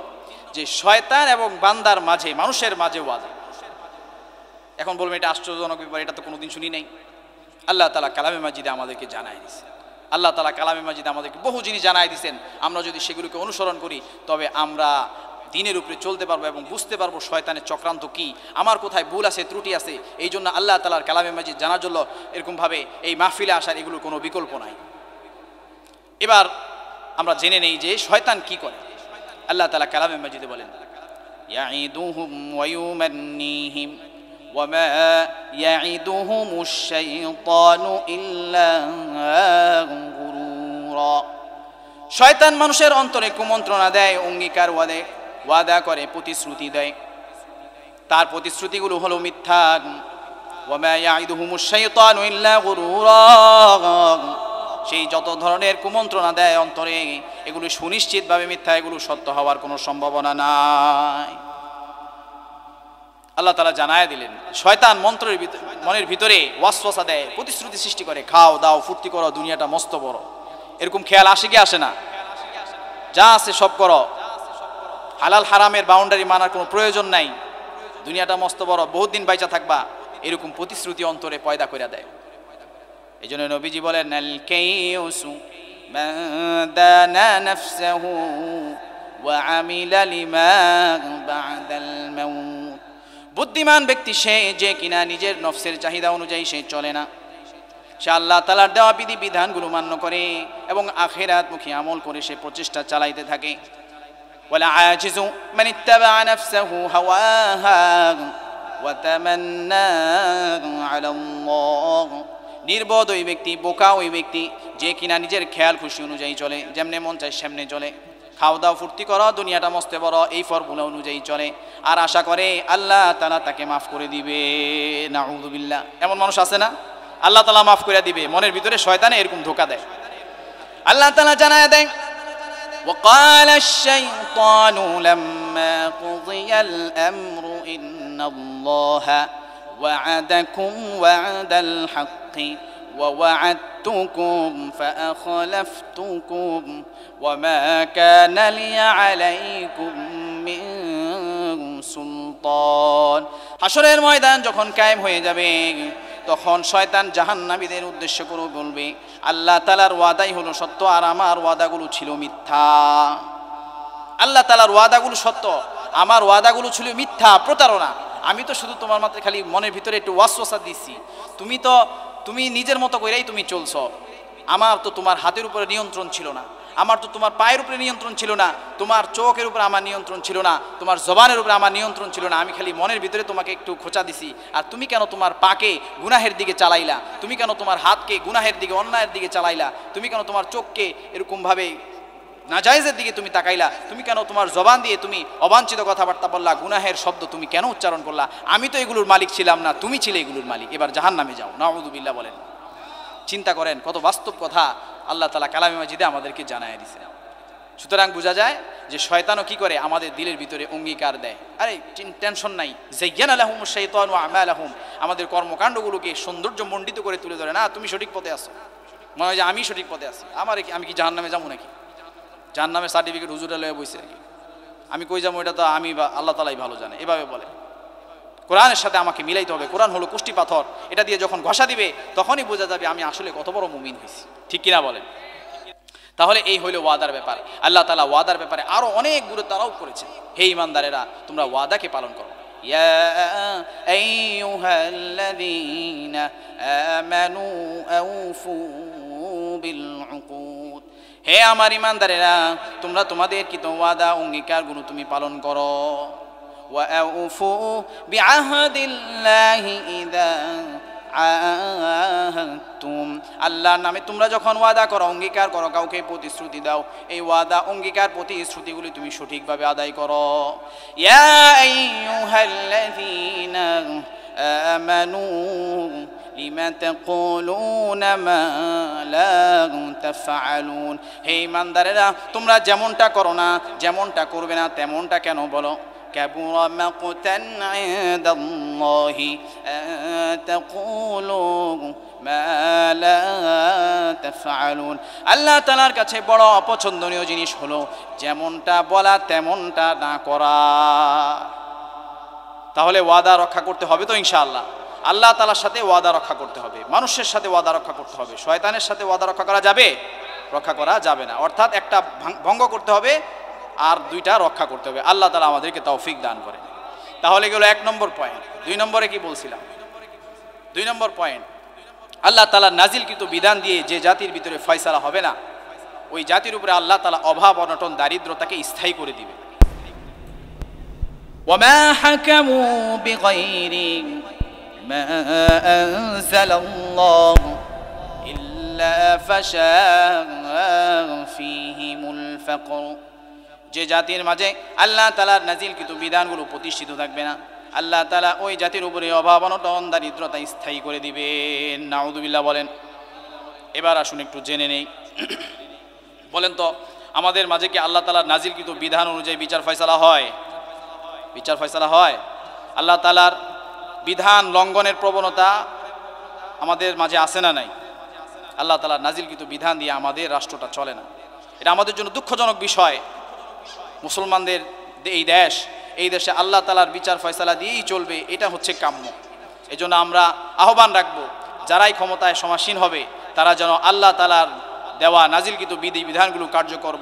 যে শয়তান এবং বান্দার মাঝে, মানুষের মাঝে ওয়াদা। এখন বলবেন এটা আশ্চর্যজনক ব্যাপার, এটা তো কোনোদিন শুনি নাই। আল্লাহ তাআলা কালামে মাজিদে আমাদেরকে জানায় দিয়েছেন। আল্লাহ তাআলা কালামে মাজিদে আমাদেরকে বহু জিনিস জানায় দিয়েছেন। আমরা যদি সেগুলোকে অনুসরণ করি তবে আমরা দিনের উপরে চলতে পারবো এবং বুঝতে পারবো শয়তানের চক্রান্ত কি, আমার কোথায় ভুল আছে, ত্রুটি আছে। এই জন্য আল্লাহ তাআলার কালামে মাজিদ জানার জন্য এরকমভাবে এই মাহফিলে আসার এগুলোর কোনো বিকল্প নাই। এবার আমরা জেনে নেই যে শয়তান কি করে। আল্লাহ তাআলা কালামে মাজিদে বলেন, ইয়াঈদুহুম ওয়া ইউমান্নিহিম ওয়া মা ইয়াঈদুহুমুশ শাইতানু ইল্লা গুরুরা। শয়তান মানুষের অন্তরে কুমন্ত্রণা দেয়, অঙ্গীকার ওয়াদা করে, প্রতিশ্রুতি দেয়। তার প্রতিশ্রুতিগুলো হলো মিথ্যা। ওয়া মা ইয়াঈদুহুমুশ শাইতানু ইল্লা গুরুরা, সেই যত ধরনের কুমন্ত্রণা দেয় অন্তরে, এগুলো সুনিশ্চিতভাবে মিথ্যা, এগুলো সত্য হওয়ার কোনো সম্ভাবনা নাই। আল্লাহ তাআলা জানায় দিলেন শয়তান মনের ভিতরে ওয়াসওয়াসা দেয়, প্রতিশ্রুতি সৃষ্টি করে, খাও দাও ফুর্তি করো, দুনিয়াটা মস্ত বড়। এরকম খেয়াল আসে কি আসে না? যা আছে সব করো, হালাল হারামের বাউন্ডারি মানার কোনো প্রয়োজন নাই, দুনিয়াটা মস্ত বড়, বহুত দিন বাইচা থাকবা, এরকম প্রতিশ্রুতি অন্তরে পয়দা করে দেয়। এই জন্য নবীজি বলেন, আল কাইয়ুসু মান দানা নাফসাহু ওয়া আমিলা লিমা বা'দাল মাউত। বুদ্ধিমান ব্যক্তি সে যে কিনা নিজের নফসের চাহিদা অনুযায়ী সে চলে না, সে আল্লাহ তাআলার দেওয়া বিধি বিধানগুলো মান্য করে এবং আখিরাতমুখী আমল করে সে প্রচেষ্টা চালাইতে থাকে। ওয়ালা আজিজু মান ইত্তাবা নাফসাহু হাওয়াহা ওয়া তামান্না আলা আল্লাহ। নির্বোধ ওই ব্যক্তি, বোকা ওই ব্যক্তি যে কিনা নিজের খেয়াল খুশি অনুযায়ী চলে, যেমনে মন চায় সেমনে চলে, খাওয়া দাওয়া ফুর্তি করো, দুনিয়াটা মস্তে বড়, এই ফর্মুলা অনুযায়ী চলে, আর আশা করে আল্লাহ তাআলা তাকে মাফ করে দিবে। নাউযুবিল্লাহ, এমন মানুষ আছে না? আল্লাহ তাআলা মাফ করে দিবে, মনের ভিতরে শয়তানে এরকম ধোঁকা দেয়। আল্লাহ তাআলা জানায় দেয়, وقال الشيطان لما قضي الأمر إن الله وعدكم وعد الحق ووعدتكم فأخلفتكم وما كان لي عليكم من সুলতান। হাসরের ময়দান যখন কায়েম হয়ে যাবে তখন শয়তান জাহান্নামীদের উদ্দেশ্য করে বলবে, আল্লাহ তাআলার ওয়াদাই হলো সত্য আর আমার ওয়াদাগুলো ছিল মিথ্যা। আল্লাহ তাআলার ওয়াদাগুলো সত্য, আমার ওয়াদাগুলো ছিল মিথ্যা, প্রতারণা। আমি তো শুধু তোমার মাত্র খালি মনের ভিতরে একটু ওয়াসওয়াসা দিছি, তুমি নিজের মতো করেই তুমি চলছো। আমার তো তোমার হাতের উপরে নিয়ন্ত্রণ ছিল না, আমার তো তোমার পায়ের উপরে নিয়ন্ত্রণ ছিল না, তোমার চোখের উপরে আমার নিয়ন্ত্রণ ছিল না, তোমার জবানের উপরে আমার নিয়ন্ত্রণ ছিল না। আমি খালি মনের ভিতরে তোমাকে একটু খোঁচা দিছি, আর তুমি কেন তোমার পাকে গুনাহের দিকে চালাইলা? তুমি কেন তোমার হাতকে গুনাহের দিকে, অন্যায়ের দিকে চালাইলা? তুমি কেন তোমার চোখকে এরকমভাবে নাজায়েজের দিকে তুমি তাকাইলা? তুমি কেন তোমার জবান দিয়ে তুমি অবাঞ্ছিত কথাবার্তা বললা, গুনাহের শব্দ তুমি কেন উচ্চারণ করলা? আমি তো এগুলোর মালিক ছিলাম না, তুমি ছিলে এগুলোর মালিক, এবার জাহান্নামে যাও। নাউযুবিল্লাহ বলেন। চিন্তা করেন কত বাস্তব কথা আল্লাহ তাআলা কালামে মাজিদে আমাদেরকে জানায় দিয়েছে। সুতরাং বোঝা যায় যে শয়তানও কি করে, আমাদের দিলের ভিতরে অঙ্গীকার দেয়, আরে টেনশন নাই, যায়্যানা লাহুমুশ শাইতানু আমালাহুম, আমাদের কর্মকাণ্ডগুলোকে সৌন্দর্য মণ্ডিত করে তুলে ধরে, না তুমি সঠিক পথে আছো, মনে হয় যে আমি সঠিক পথে আছি, আমি কি জাহান্নামে যাবো নাকি? জাহান্নামের সার্টিফিকেট হুজুরে লয়ে বইছে নাকি? আমি কই যাবো এটা তো আমি বা আল্লাহ তাআলাই ভালো জানে। এভাবে বলে। কোরআনের সাথে আমাকে মিলাইতে হবে, কোরআন হলো কুষ্টি পাথর, এটা দিয়ে যখন ঘষা দিবে তখনই বোঝা যাবে আমি আসলে কত বড় মুমিন হয়েছি। ঠিক কিনা বলেন? তাহলে এই হইল ওয়াদার ব্যাপার। আল্লাহ তাআলা ওয়াদার ব্যাপারে আরো অনেক গুরুত্ব আরোপ করেছেন। হে ঈমানদারেরা, তোমরা ওয়াদাকে পালন করো। ইয়া আইয়ুহাল্লাযীনা আমানু আউফু বিল উকুদ, হে আমার ঈমানদারেরা, তোমরা তোমাদের কৃত ওয়াদা অঙ্গীকারগুলো তুমি পালন করো। وأوفوا بعهد الله إذا عاهدتم, আল্লাহর নামে তোমরা যখন ওয়াদা করো, অঙ্গীকার করো, কাউকে প্রতিশ্রুতি দাও, এই ওয়াদা অঙ্গীকার প্রতিশ্রুতিগুলি তুমি সঠিকভাবে আদায় করো। ইয়া আইয়ুহাল্লাযীনা আমানু লিমা তাকুলুনা মা লা তাফআলুন, হে ঈমানদারেরা, তোমরা যেমনটা করো না, যেমনটা করবে না তেমনটা কেন বলো? কাবুরা মাকতান ইনদাল্লাহি তাকুলু মা লা তাফআলুন, আল্লাহ তাআলার কাছে বড় অপছন্দনীয় জিনিস হলো যেমনটা বলা তেমনটা না করা। তাহলে ওয়াদা রক্ষা করতে হবে তো ইনশাআল্লাহ। আল্লাহ তাআলার সাথে ওয়াদা রক্ষা করতে হবে, মানুষের সাথে ওয়াদা রক্ষা করতে হবে, শয়তানের সাথে ওয়াদা রক্ষা করা যাবে? রক্ষা করা যাবে না। অর্থাৎ একটা ভঙ্গ করতে হবে আর দুইটা রক্ষা করতে হবে। আল্লাহ তাআলা আমাদেরকে তৌফিক দান করেন। তাহলে গেল 1 নম্বর পয়েন্ট। 2 নম্বরে কি বলছিলাম? 2 নম্বর পয়েন্ট, আল্লাহ তাআলা নাজিলকৃত বিধান দিয়ে যে জাতির ভিতরে ফয়সালা হবে না, ওই জাতির উপরে আল্লাহ তাআলা অভাব, অনটন, দারিদ্রতাকে স্থায়ী করে দিবে। ওয়ামা হাকামু বিগাইরি মা আনজালাল্লাহু ইল্লা ফাশা ফীহিমুল ফাকর, যে জাতির মাঝে আল্লাহ তাআলার নাজিলকৃত বিধানগুলো প্রতিষ্ঠিত থাকবে না, আল্লাহ তাআলা ওই জাতির উপরে অভাব, অনটন, দারিদ্রতা স্থায়ী করে দিবেন। নাউযুবিল্লাহ বলেন। এবার আসুন একটু জেনে নেই, বলেন তো আমাদের মাঝে কি আল্লাহ তাআলার নাজিলকৃত বিধান অনুযায়ী বিচার ফয়সালা হয়? বিচার ফয়সালা হয়? আল্লাহ তাআলার বিধান লঙ্ঘনের প্রবণতা আমাদের মাঝে আছে না নাই? আল্লাহ তাআলার নাজিলকৃত বিধান দিয়ে আমাদের রাষ্ট্রটা চলে না। এটা আমাদের জন্য দুঃখজনক বিষয়। মুসলমানদের এই দেশে আল্লাহ তাআলার বিচার ফয়সালা দিয়েই চলবে, এটা হচ্ছে কাম্য। এজন্য আমরা আহ্বান রাখবো, যারাই ক্ষমতায় সমাসীন হবে তারা যেন আল্লাহ তাআলার দেওয়া নাজিলকৃত বিধানগুলো কার্যকর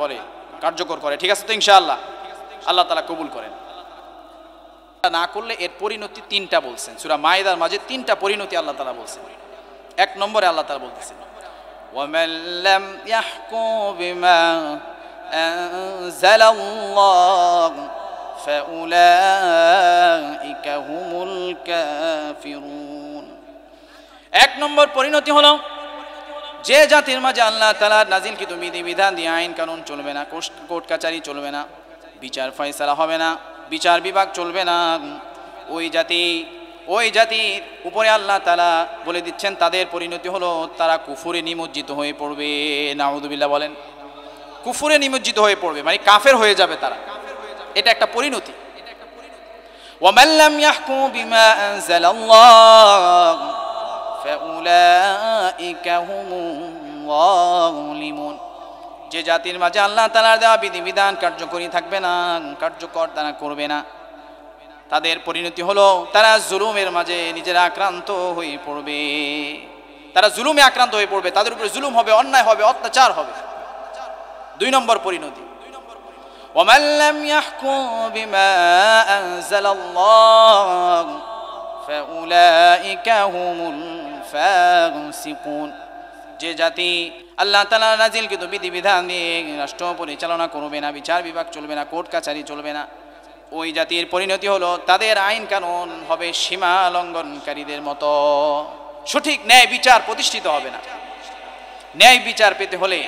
করে। ঠিক আছে তো ইনশাআল্লাহ? আল্লাহ তাআলা কবুল করেন। না করলে এর পরিণতি 3টা বলছেন। সূরা মাইদার মাঝে 3টা পরিণতি আল্লাহ তাআলা বলছেন। 1 নম্বরে আল্লাহ তাআলা বলতেছেন, ওয়ামান লাম ইয়াহকুম বিমা أنزلallah فأولئك هم الكافرون। এক নম্বর পরিণতি হলো যে জাতির মাঝে আল্লাহ তাআলা নাজিলকৃত বিধিবিধান দিয়ে আইন কানুন চলবে না, কোর্ট কাচারি চলবে না, বিচার ফয়সালা হবে না, বিচার বিভাগ চলবে না, ওই জাতির উপরে আল্লাহ তাআলা বলে দিচ্ছেন তাদের পরিণতি হলো তারা কুফরে নিমজ্জিত হয়ে পড়বে। নাউযুবিল্লাহ বলেন, কুফরে নিমজ্জিত হয়ে পড়বে মানে কাফের হয়ে যাবে তারা, এটা একটা পরিণতি। ওয়ামান লাম ইয়াহকুম বিমা আনজালাল্লাহ ফাউলাইকা হুমুল যালিমুন। যে জাতির মাঝে আল্লাহ তাআলার দেওয়া বিধিবিধান কার্যকরী থাকবে না, কার্যকর তারা করবে না, তাদের পরিণতি হলো তারা জুলুমের মাঝে নিজেরা আক্রান্ত হয়ে পড়বে। তারা জুলুমে আক্রান্ত হয়ে পড়বে, তাদের উপরে জুলুম হবে, অন্যায় হবে, অত্যাচার হবে। দুই নম্বর পরিণতি ওয়ামান লাম ইয়াহকুম বিমা আনজালাল্লাহ ফাউলাইকা হুমুল ফাসিকুন। যে জাতি আল্লাহ তাআলা নাজিলকৃত বিধিবিধান দিয়ে রাষ্ট্র পরিচালনা করবে না, বিচার বিভাগ চলবে না, কোর্ট কাচারি চলবে না, ওই জাতির পরিণতি হলো তাদের আইন কানুন হবে সীমা লঙ্ঘনকারীদের মতো। সঠিক ন্যায় বিচার প্রতিষ্ঠিত হবে না। ন্যায় বিচার পেতে হলে,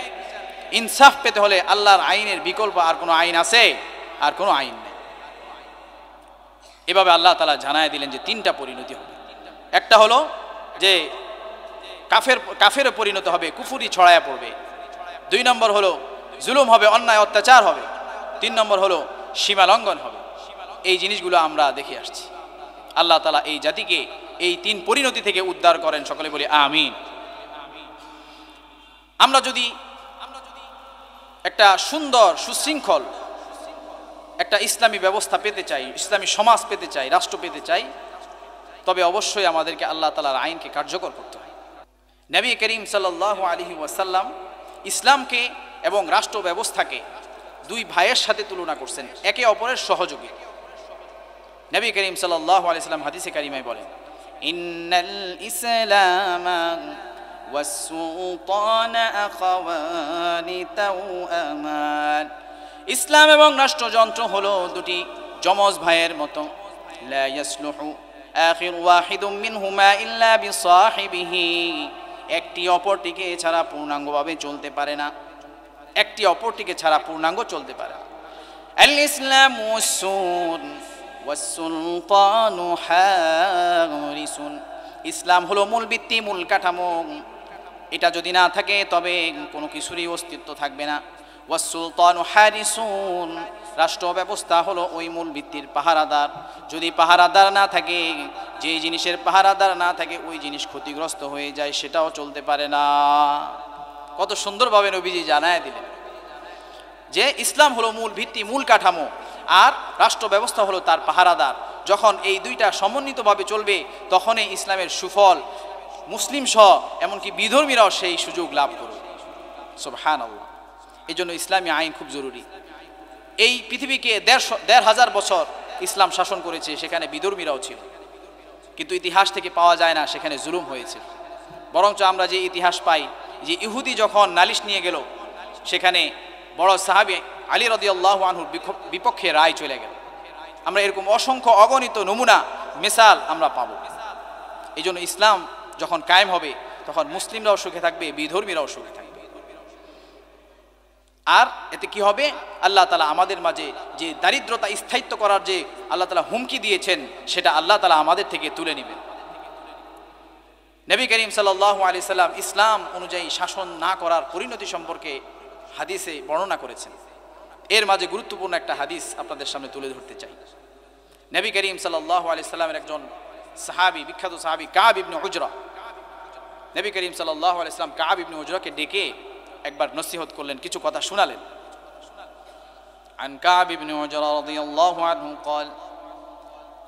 ইনসাফ পেতে হলে আল্লাহর আইনের বিকল্প আর কোনো আইন আছে? আর কোনো আইন নেই। এভাবে আল্লাহ তাআলা জানায় দিলেন যে তিনটা পরিণতি হবে। একটা হলো যে কাফের পরিণত হবে, কুফরি ছড়ায়া পড়বে। দুই নম্বর হলো জুলুম হবে, অন্যায় অত্যাচার হবে। তিন নম্বর হলো সীমা লঙ্ঘন হবে। এই জিনিসগুলো আমরা দেখে আসছি। আল্লাহ তাআলা এই জাতিকে এই তিন পরিণতি থেকে উদ্ধার করেন। সকলে বলি আমিন। আমরা যদি একটা সুন্দর সুশৃঙ্খল একটা ইসলামী ব্যবস্থা পেতে চাই, ইসলামী সমাজ পেতে চাই, রাষ্ট্র পেতে চাই, তবে অবশ্যই আমাদেরকে আল্লাহ তাআলার আইনকে কার্যকর করতে হয়। নবী করিম সাল্লাল্লাহু আলাইহি ওয়াসাল্লাম ইসলামকে এবং রাষ্ট্র ব্যবস্থাকে দুই ভাইয়ের সাথে তুলনা করছেন, একে অপরের সহযোগী। নবী করিম সাল্লাল্লাহু আলাইহি ওয়াসাল্লাম হাদিসে কারিমায় বলেন, ইন্নাল ইসলামা ওয়াস সুলতানা আখাওয়ানি তাওআমান। ইসলাম এবং রাষ্ট্রযন্ত্র হলো দুটি যমজ ভাইয়ের মতো। লা ইয়াসলুহু আখির ওয়াহিদুম মিনহুমা ইল্লা বিসাহিবিহি। একটি অপরটিকে ছাড়া পূর্ণাঙ্গভাবে চলতে পারে না, একটি অপরটিকে ছাড়া পূর্ণাঙ্গ চলতে পারে না। আল ইসলামু ওয়াস-সুন ওয়াস-সুলতানু হারিসুন। ইসলাম হলো মূল ভিত্তি, মূল কাঠামো। এটা যদি না থাকে তবে কোনো কিছুরই অস্তিত্ব থাকবে না। ওয়াস-সুলতানু হারিসুন, রাষ্ট্র ব্যবস্থা হলো ওই মূল ভিত্তির পাহারাদার। যদি পাহারাদার না থাকে, যে জিনিসের পাহারাদার না থাকে ওই জিনিস ক্ষতিগ্রস্ত হয়ে যায়, সেটাও চলতে পারে না। কত সুন্দরভাবে নবীজি জানায় দিলেন যে ইসলাম হলো মূল ভিত্তি, মূল কাঠামো, আর রাষ্ট্র ব্যবস্থা হলো তার পাহারাদার। যখন এই দুইটা সমন্বিতভাবে চলবে তখনই ইসলামের সুফল মুসলিম সহ এমনকি বিধর্মীরাও সেই সুযোগ লাভ করবে। সুবহানাল্লাহ। এই জন্য ইসলামী আইন খুব জরুরি। এই পৃথিবীকে ১৫০০ বছর ইসলাম শাসন করেছে, সেখানে বিধর্মীরাও ছিল, কিন্তু ইতিহাস থেকে পাওয়া যায় না সেখানে জুলুম হয়েছে। বরঞ্চ আমরা যে ইতিহাস পাই যে ইহুদি যখন নালিশ নিয়ে গেল, সেখানে বড় সাহাবী আলী রাদিয়াল্লাহু আনহুর বিপক্ষে রায় চলে গেল। আমরা এরকম অসংখ্য অগণিত নমুনা মিসাল আমরা পাবো। এই জন্য ইসলাম যখন কায়েম হবে তখন মুসলিমরাও সুখে থাকবে, বিধর্মীরাও সুখে থাকবে। আর এতে কি হবে? আল্লাহ তাআলা আমাদের মাঝে যে দারিদ্রতা স্থায়িত্ব করার যে আল্লাহ তাআলা হুমকি দিয়েছেন, সেটা আল্লাহ তাআলা আমাদের থেকে তুলে নেবেন। নবী করিম সাল্লাল্লাহু আলাইহি সাল্লাম ইসলাম অনুযায়ী শাসন না করার পরিণতি সম্পর্কে হাদিসে বর্ণনা করেছেন। এর মাঝে গুরুত্বপূর্ণ একটা হাদিস আপনাদের সামনে তুলে ধরতে চাই। নবী করিম সাল্লাল্লাহু আলাইহি সাল্লামের একজন সাহাবী, বিখ্যাত সাহাবী কাব ইবনে উজরা, নবী করিম সাল্লাল্লাহু আলাইহি সাল্লাম কাব ইবনে উজরাকে ডেকে একবার নসিহত করলেন, কিছু কথা শোনালেন। عن كعب بن عجرة رضي الله عنه قال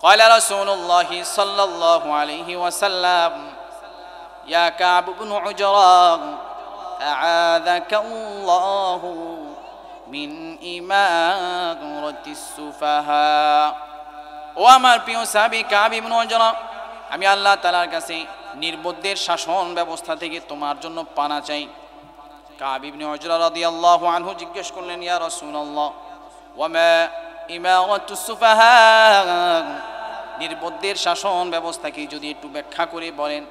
قال رسول الله صلى الله عليه وسلم يا كعب بن عجرة أعاذك الله من إمارة السفهاء। ও আমার প্রিয় সাহাবী কাব ইবনে উজরা, আমি আল্লাহ তাআলার কাছে নির্বোধদের শাসন ব্যবস্থা থেকে তোমার জন্য পানা চাই। কাব ইবনে উজরা রাদিয়াল্লাহু আনহু জিজ্ঞেস করলেন, ইয়া রাসূলুল্লাহ ওয়া মা ইমারাতুস সুফাহা, নির্বোধদের শাসন ব্যবস্থা কি, যদি একটু ব্যাখ্যা করে বলেন।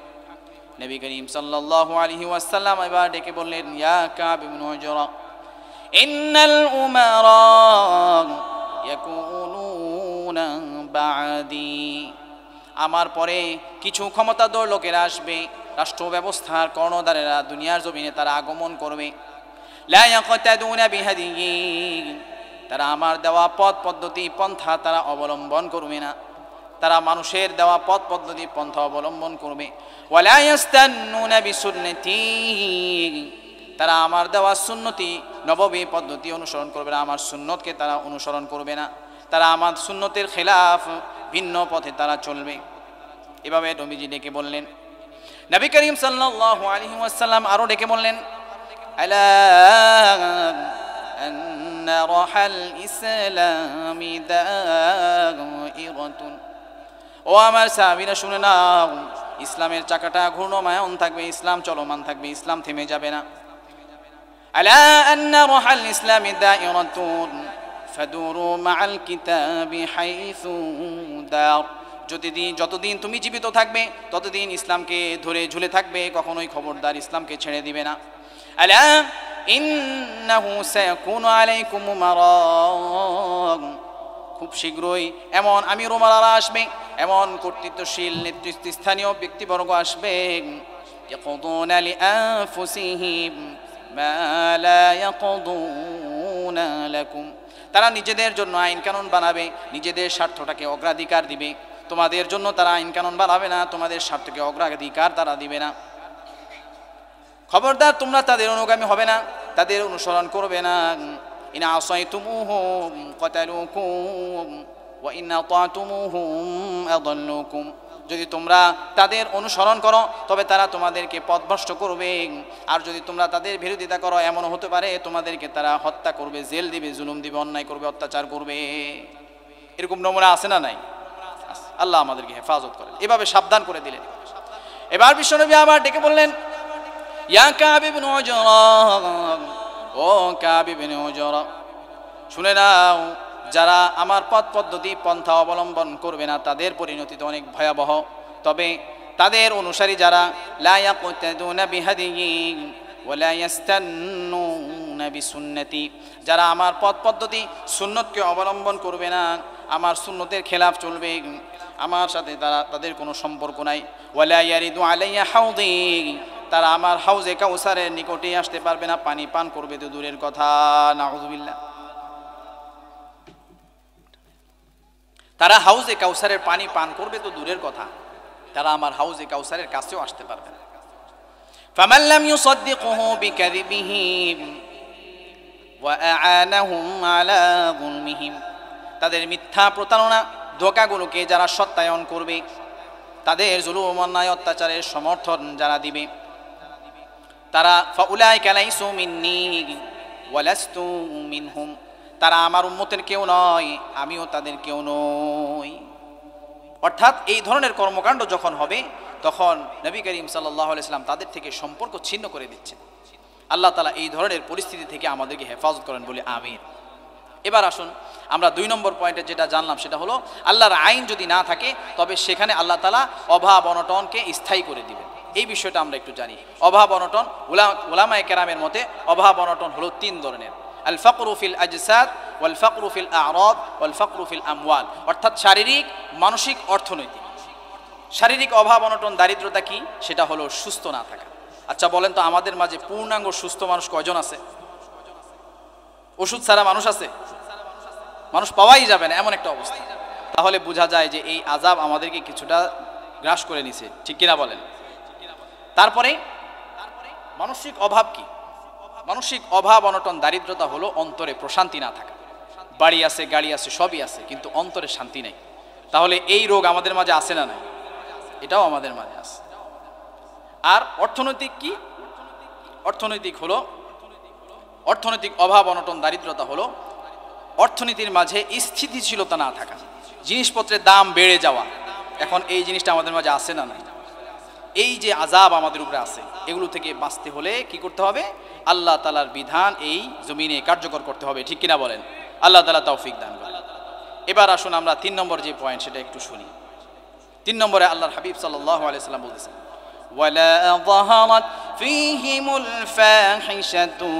নবী করিম সাল্লাল্লাহু আলাইহি ওয়াসাল্লাম এবার ডেকে বললেন, ইয়া কাব ইবনে উজরা ইন্নাল উমারা ইয়াকুনুনা বা'দি, আমার পরে কিছু ক্ষমতাধর লোকেরা আসবে, রাষ্ট্র ব্যবস্থার কর্ণধারেরা দুনিয়ার জমিনে তারা আগমন করবে। লা ইয়াকতাদুনা বিহাদিহি, তারা আমার দেওয়া পথ পদ্ধতি পন্থা তারা অবলম্বন করবে না, তারা মানুষের দেওয়া পথ পদ্ধতি পন্থা অবলম্বন করবে। ওয়ালা ইয়াস্তান্নুনা বিসুন্নতি, তারা আমার দেওয়া সুন্নতি নববী পদ্ধতি অনুসরণ করবে না, আমার সুন্নতকে তারা অনুসরণ করবে না, তারা আমার সুন্নতের খেলাফ ভিন্ন পথে তারা চলবে। এভাবে নবীজি ডেকে বললেন। নবী করিম সাল্লাল্লাহু আলাইহি ওয়াসাল্লাম আরো ডেকে বললেন, আলা আন্না রাহাল ইসলামি দাইরাতুন, ও আমার সাহাবীরা শুনে নাও, ইসলামের চাকাটা ঘূর্ণায়মান থাকবে, ইসলাম চলমান থাকবে, ইসলাম থেমে যাবে না। আলা আন্না রাহাল ইসলামি দাইরাতুন ফাদুরু মাআল কিতাবি হাইসু দার, যতদিন তুমি জীবিত থাকবে ততদিন ইসলামকে ধরে ঝুলে থাকবে, কখনোই খবরদার ইসলামকে ছেড়ে দিবে না। আলা ইন্নাহু সায়াকুনু আলাইকুম উমারা, খুব শীঘ্রই এমন আমির উমারারা আসবে, এমন কর্তৃত্বশীল নেতৃস্থানীয় ব্যক্তিবর্গ আসবে, ইয়াকুদুনা লিআনফুসিহিম মা লা ইয়াকুদুনা লাকুম, তারা নিজেদের জন্য আইন কানুন বানাবে, নিজেদের স্বার্থটাকে অগ্রাধিকার দিবে, তোমাদের জন্য তারা আইন কানুন বানাবে না, তোমাদের স্বার্থকে অগ্রাধিকার তারা দিবে না। খবরদার তোমরা তাদের অনুগামী হবে না, তাদের অনুসরণ করবে না। ইন আসাইতুমুহুম কাতালুকুম ওয়া ইন আতাতুমুহুম আদাল্লুকুম, যদি তোমরা তাদের অনুসরণ করো তবে তারা তোমাদেরকে পথভ্রষ্ট করবে, আর যদি তোমরা তাদের বিরোধিতা করো এমন হতে পারে তোমাদেরকে তারা হত্যা করবে, জেল দিবে, জুলুম দিবে, অন্যায় করবে, অত্যাচার করবে। এরকম নমুনা আছে না নাই? আল্লাহ আমাদেরকে হেফাজত করেন। এভাবে সাবধান করে দিলেন। এবার বিশ্বনবী আবার ডেকে বললেন, ইয়া কাব ইবনে উজরা, ও কাব ইবনে উজরা, শুনে নাও, যারা আমার পথ পদ্ধতি পন্থা অবলম্বন করবে না তাদের পরিণতি তো অনেক ভয়াবহ। তবে তাদের অনুসারী যারা, লা ইয়াকতাদুনা বিহাদিহি ওয়া লা ইয়াস্তান্নুনা বিসুন্নতি, যারা আমার পথ পদ্ধতি সুন্নতকে অবলম্বন করবে না, আমার সুন্নতের খেলাফ চলবে, আমার সাথে তাদের কোনো সম্পর্ক নাই। ওয়ালা ইয়ারিদু আলাইয়া হাউদি, তারা আমার হাউজে কাউসারের নিকটে আসতে পারবে না, পানি পান করবে তো দূরের কথা, নাউযুবিল্লাহ। তারা হাউজে কাউসারের পানি পান করবে তো দূরের কথা, তারা আমার হাউজে কাউসারের কাছেও আসতে পারবে না। ফামান লাম ইউসাদ্দিকুহু বিকাযিবিহি ওয়া আ'আনাহুম আলা যুলমিহিম, তাদের মিথ্যা প্রতারণা ধোঁকাগুলোকে যারা সত্যায়ন করবে, তাদের জুলুম অন্যায় অত্যাচারের সমর্থন যারা দিবে, তারা ফাউলাইকা লাইসু মিন্নি ওয়া লাস্তু মিনহুম, তারা আমার উম্মতের কেউ নয়, আমিও তাদের কেউ নই। অর্থাৎ এই ধরনের কর্মকাণ্ড যখন হবে তখন নবী করিম সাল্লাল্লাহু আলাইহি ওয়াসাল্লাম তাদের থেকে সম্পর্ক ছিন্ন করে দিচ্ছেন। আল্লাহ তাআলা এই ধরনের পরিস্থিতি থেকে আমাদেরকে হেফাজত করেন বলে আমিন। এবার আসুন আমরা 2 নম্বর পয়েন্টে যেটা জানলাম সেটা হলো, আল্লাহর আইন যদি না থাকে তবে সেখানে আল্লাহ তাআলা অভাব অনটনকে স্থায়ী করে দিবেন। এই বিষয়টা আমরা একটু জানি। অভাব অনটন, উলামায়ে কেরামের মতে অভাব অনটন হলো 3 ধরনের, আল ফাকরু ফিল আজসাদ ওয়াল ফাকরু ফিল আ'রাদ ওয়াল ফাকরু ফিল আমওয়াল, অর্থাৎ শারীরিক, মানসিক, অর্থনৈতিক। শারীরিক অভাব অনটন দারিদ্রতা কি? সেটা হলো সুস্থ না থাকা। আচ্ছা বলেন তো, আমাদের মাঝে পূর্ণাঙ্গ সুস্থ মানুষ কয়জন আছে? ওষুধ ছাড়া মানুষ আছে? মানুষ পাওয়াই যাবে না, এমন একটা অবস্থা। তাহলে বোঝা যায় যে এই আযাব আমাদেরকে কিছুটা গ্রাস করে নিছে, ঠিক কিনা বলেন? তারপরে মানসিক অভাব কি? মানসিক অভাব অনটন দারিদ্রতা হলো অন্তরে প্রশান্তি না থাকা। বাড়ি আছে, গাড়ি আছে, সবই আছে, কিন্তু অন্তরে শান্তি নাই। তাহলে এই রোগ আমাদের মাঝে আছে না নাই? এটাও আমাদের মাঝে আছে। আর অর্থনৈতিক কি? অর্থনৈতিক অভাব অনটন দারিদ্রতা হলো অর্থনীতির মাঝে স্থিতিশীলতা না থাকা, জিনিসপত্রের দাম বেড়ে যাওয়া। এখন এই জিনিসটা আমাদের মাঝে আছে না নাই? এই যে আযাব আমাদের উপরে আছে, এগুলো থেকে বাঁচতে হলে কি করতে হবে? আল্লাহ তাআলার বিধান এই জমিনে কার্যকর করতে হবে, ঠিক কিনা বলেন? আল্লাহ তাআলা তৌফিক দান করেন। এবার আসুন আমরা 3 নম্বর যে পয়েন্ট সেটা একটু শুনি। 3 নম্বরে আল্লাহর হাবিব সাল্লাল্লাহু আলাইহি সাল্লাম বলতেছেন, ওয়ালা যাহারাত ফীহিমুল ফাহিশাতু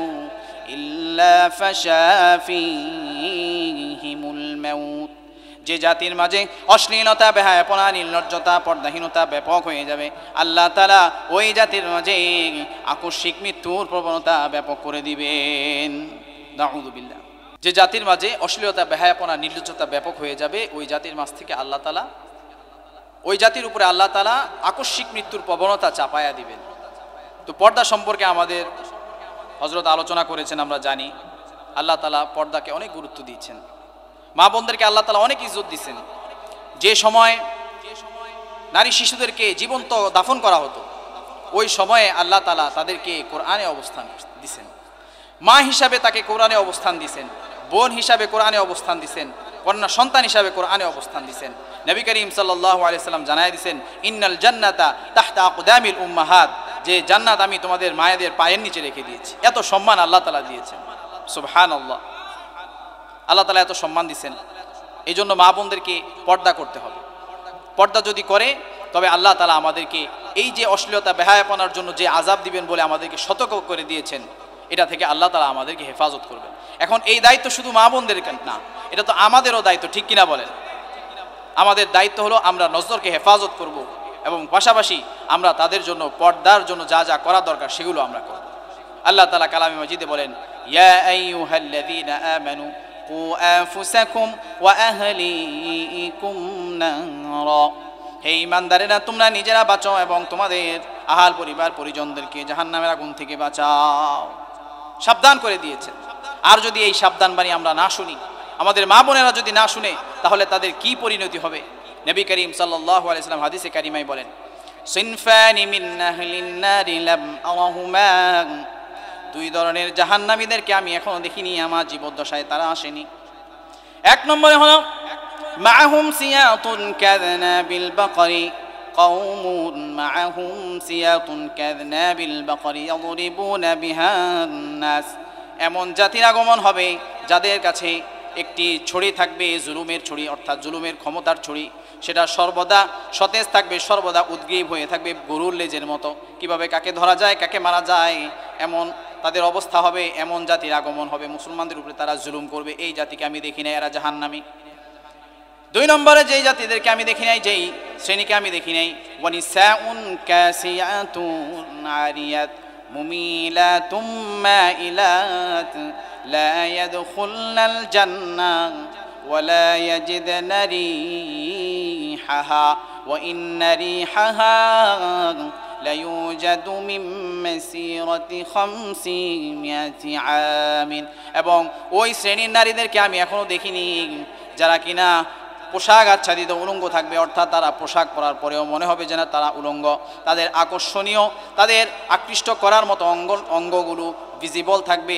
ইল্লা ফাশা ফীহিমুল মাউত। যে জাতির মাঝে অশ্লীলতা, বেহায়াপনা, নির্লজ্জতা, পর্দাহীনতা ব্যাপক হয়ে যাবে, আল্লাহ তাআলা ওই জাতির মাঝে আকস্মিক মৃত্যুর প্রবণতা ব্যাপক করে দিবেন। নাউযু বিল্লাহ। যে জাতির মাঝে অশ্লীলতা, বেহায়াপনা, নির্লজ্জতা ব্যাপক হয়ে যাবে, ওই জাতির মাঝ থেকে আল্লাহ তাআলা, ওই জাতির উপরে আল্লাহ তাআলা আকস্মিক মৃত্যুর প্রবণতা চাপায়া দিবেন। তো পর্দা সম্পর্কে আমাদের হযরত আলোচনা করেছেন, আমরা জানি আল্লাহ তাআলা পর্দাকে অনেক গুরুত্ব দিয়েছেন। মা বোনদেরকে আল্লাহ তাআলা অনেক ইজ্জত দিয়েছেন। যে সময় নারী শিশুদেরকে জীবন্ত দাফন করা হতো, ওই সময়ে আল্লাহ তাআলা তাদেরকে কোরআনে অবস্থান দিয়েছেন। মা হিসাবে তাকে কোরআনে অবস্থান দিয়েছেন, বোন হিসাবে কোরআনে অবস্থান দিয়েছেন, কন্যা সন্তান হিসাবে কোরআনে অবস্থান দিয়েছেন। নবী করিম সাল্লাল্লাহু আলাইহি সাল্লাম জানায় দিয়েছেন, ইন্নাল জান্নাতা তাহতা আকদামিল উম্মাহাত, যে জান্নাত আমি তোমাদের মায়েদের পায়ের নিচে রেখে দিয়েছি। এত সম্মান আল্লাহ তাআলা দিয়েছেন, সুবহানাল্লাহ। আল্লাহ তাআলা এত সম্মান দিয়েছেন, এই জন্য মা বোনদেরকে পর্দা করতে হবে। পর্দা যদি করে তবে আল্লাহ তাআলা আমাদেরকে এই যে অশ্লীলতা, বেহায়াপনার জন্য যে আযাব দিবেন বলে আমাদেরকে সতর্ক করে দিয়েছেন, এটা থেকে আল্লাহ তাআলা আমাদেরকে হেফাজত করবেন। এখন এই দায়িত্ব শুধু মা বোনদের না, এটা তো আমাদেরও দায়িত্ব, ঠিক কিনা বলেন? আমাদের দায়িত্ব হলো আমরা নজরকে হেফাজত করব এবং পাশাপাশি আমরা তাদের জন্য পর্দার জন্য যা যা করা দরকার সেগুলো আমরা করব। আল্লাহ তাআলা কালামে মাজিদে বলেন, ইয়া আইয়ুহাল্লাযীনা আমানু কু আনফুসাকুম ওয়া আহলিকুম নারা। হে ঈমানদারেরা, তোমরা নিজেরা বাঁচো এবং তোমাদের আহাল পরিবার পরিজনদেরকে জাহান্নামের আগুন থেকে বাঁচাও। সাবধান করে দিয়েছেন। আর যদি এই সাবধান বাণী আমরা না শুনি, আমাদের মা বোনেরা যদি না শুনে, তাহলে তাদের কি পরিণতি হবে? নবী করিম সাল্লাল্লাহু আলাইহি সাল্লাম হাদিসে কারিমায় বলেন, সিনফানি মিন আহলিন নারি লাম আরাহুমা। 2 ধরনের জাহান্নামীদেরকে আমি এখনো দেখিনি, আমার জীবদ্দশায় তারা আসেনি। 1 নম্বরে হলো মাআহুম সিয়াতুন কাযনাবিল বাকরি, কওমুন মাআহুম সিয়াতুন কাযনাবিল বাকরি ইয়াদরিবুনা বিহান নাস। এমন জাতির আগমন হবে যাদের কাছে একটি ছড়ি থাকবে, জুলুমের ছড়ি, অর্থাৎ জুলুমের ক্ষমতার ছড়ি। সেটা সর্বদা সতেজ থাকবে, সর্বদা উদ্গ্রীব হয়ে থাকবে গরুর লেজের মতো। কিভাবে কাকে ধরা যায়, কাকে মারা যায়, এমন তাদের অবস্থা হবে। এমন জাতির আগমন হবে, মুসলমানদের উপরে তারা জুলুম করবে। এই জাতিকে আমি দেখি নাই, এরা জাহান্নামী। 2 নম্বরে যেই জাতিদেরকে আমি দেখি নাই, যেই শ্রেণীকে আমি দেখি নাই, ওয়ানিসাউন কাসিয়াতুন আরিয়াত মুমিলাতুম মাইলাত লা ইয়াদখুলনাল জান্নাহ ওয়ালা ইয়াজিদনা রিহাহা ওয়া ইন্না রিহাহা লা ইউজাদু মিন মাসিরাতি 500 আমিন। এবং ওই শ্রেণীর নারীদেরকে আমি এখনো দেখিনি যারা কিনা পোশাক আচ্ছাদিত উলঙ্গ থাকবে, অর্থাৎ তারা পোশাক পরার পরেও মনে হবে যেন তারা উলঙ্গ। তাদের আকর্ষণীয়, তাদের আকৃষ্ট করার মতো অঙ্গগুলো ভিজিবল থাকবে,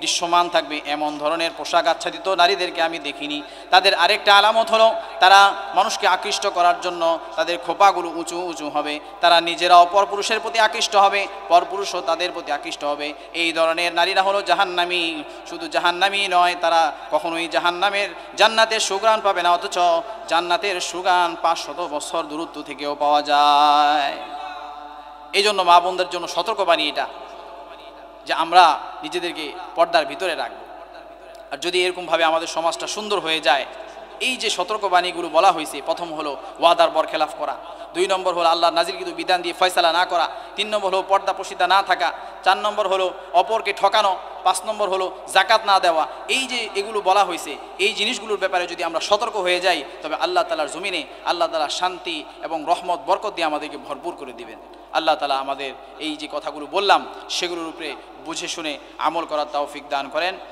দৃশ্যমান থাকবে, এমন ধরনের পোশাক আচ্ছাদিত নারীদেরকে আমি দেখিনি। তাদের আরেকটা আলামত হলো তারা মানুষকে আকৃষ্ট করার জন্য তাদের খোপাগুলো উঁচু উঁচু হবে। তারা নিজেরাও পরপুরুষের প্রতি আকৃষ্ট হবে, পরপুরুষও তাদের প্রতি আকৃষ্ট হবে। এই ধরনের নারীরা হলো জাহান্নামী। শুধু জাহান্নামী নয়, তারা কখনোই জান্নাতের সুঘ্রাণ পাবে না, অথচ জান্নাতের সুঘ্রাণ 500 বছর দূরত্ব থেকেও পাওয়া যায়। এই জন্য মা বোনদের জন্য সতর্কবাণী এটা, যে আমরা নিজেদেরকে পর্দার ভিতরে রাখবো। আর যদি এরকমভাবে আমাদের সমাজটা সুন্দর হয়ে যায়, এই যে সতর্কবাণীগুলো বলা হয়েছে, প্রথম হলো ওয়াদার বরখেলাফ করা, 2 নম্বর হলো আল্লাহর নাজিলকৃত বিধান দিয়ে ফয়সালা না করা, 3 নম্বর হলো পর্দা পর্দা না থাকা, 4 নম্বর হলো অপরকে ঠকানো, 5 নম্বর হলো যাকাত না দেওয়া। এই যে এগুলো বলা হয়েছে, এই জিনিসগুলোর ব্যাপারে যদি আমরা সতর্ক হয়ে যাই, তবে আল্লাহ তাআলার জমিনে আল্লাহ তাআলা শান্তি এবং রহমত বরকত দিয়ে আমাদেরকে ভরপুর করে দিবেন। আল্লাহ তাআলা আমাদের এই যে কথাগুলো বললাম সেগুলোর উপরে বুঝে শুনে আমল করার তৌফিক দান করেন।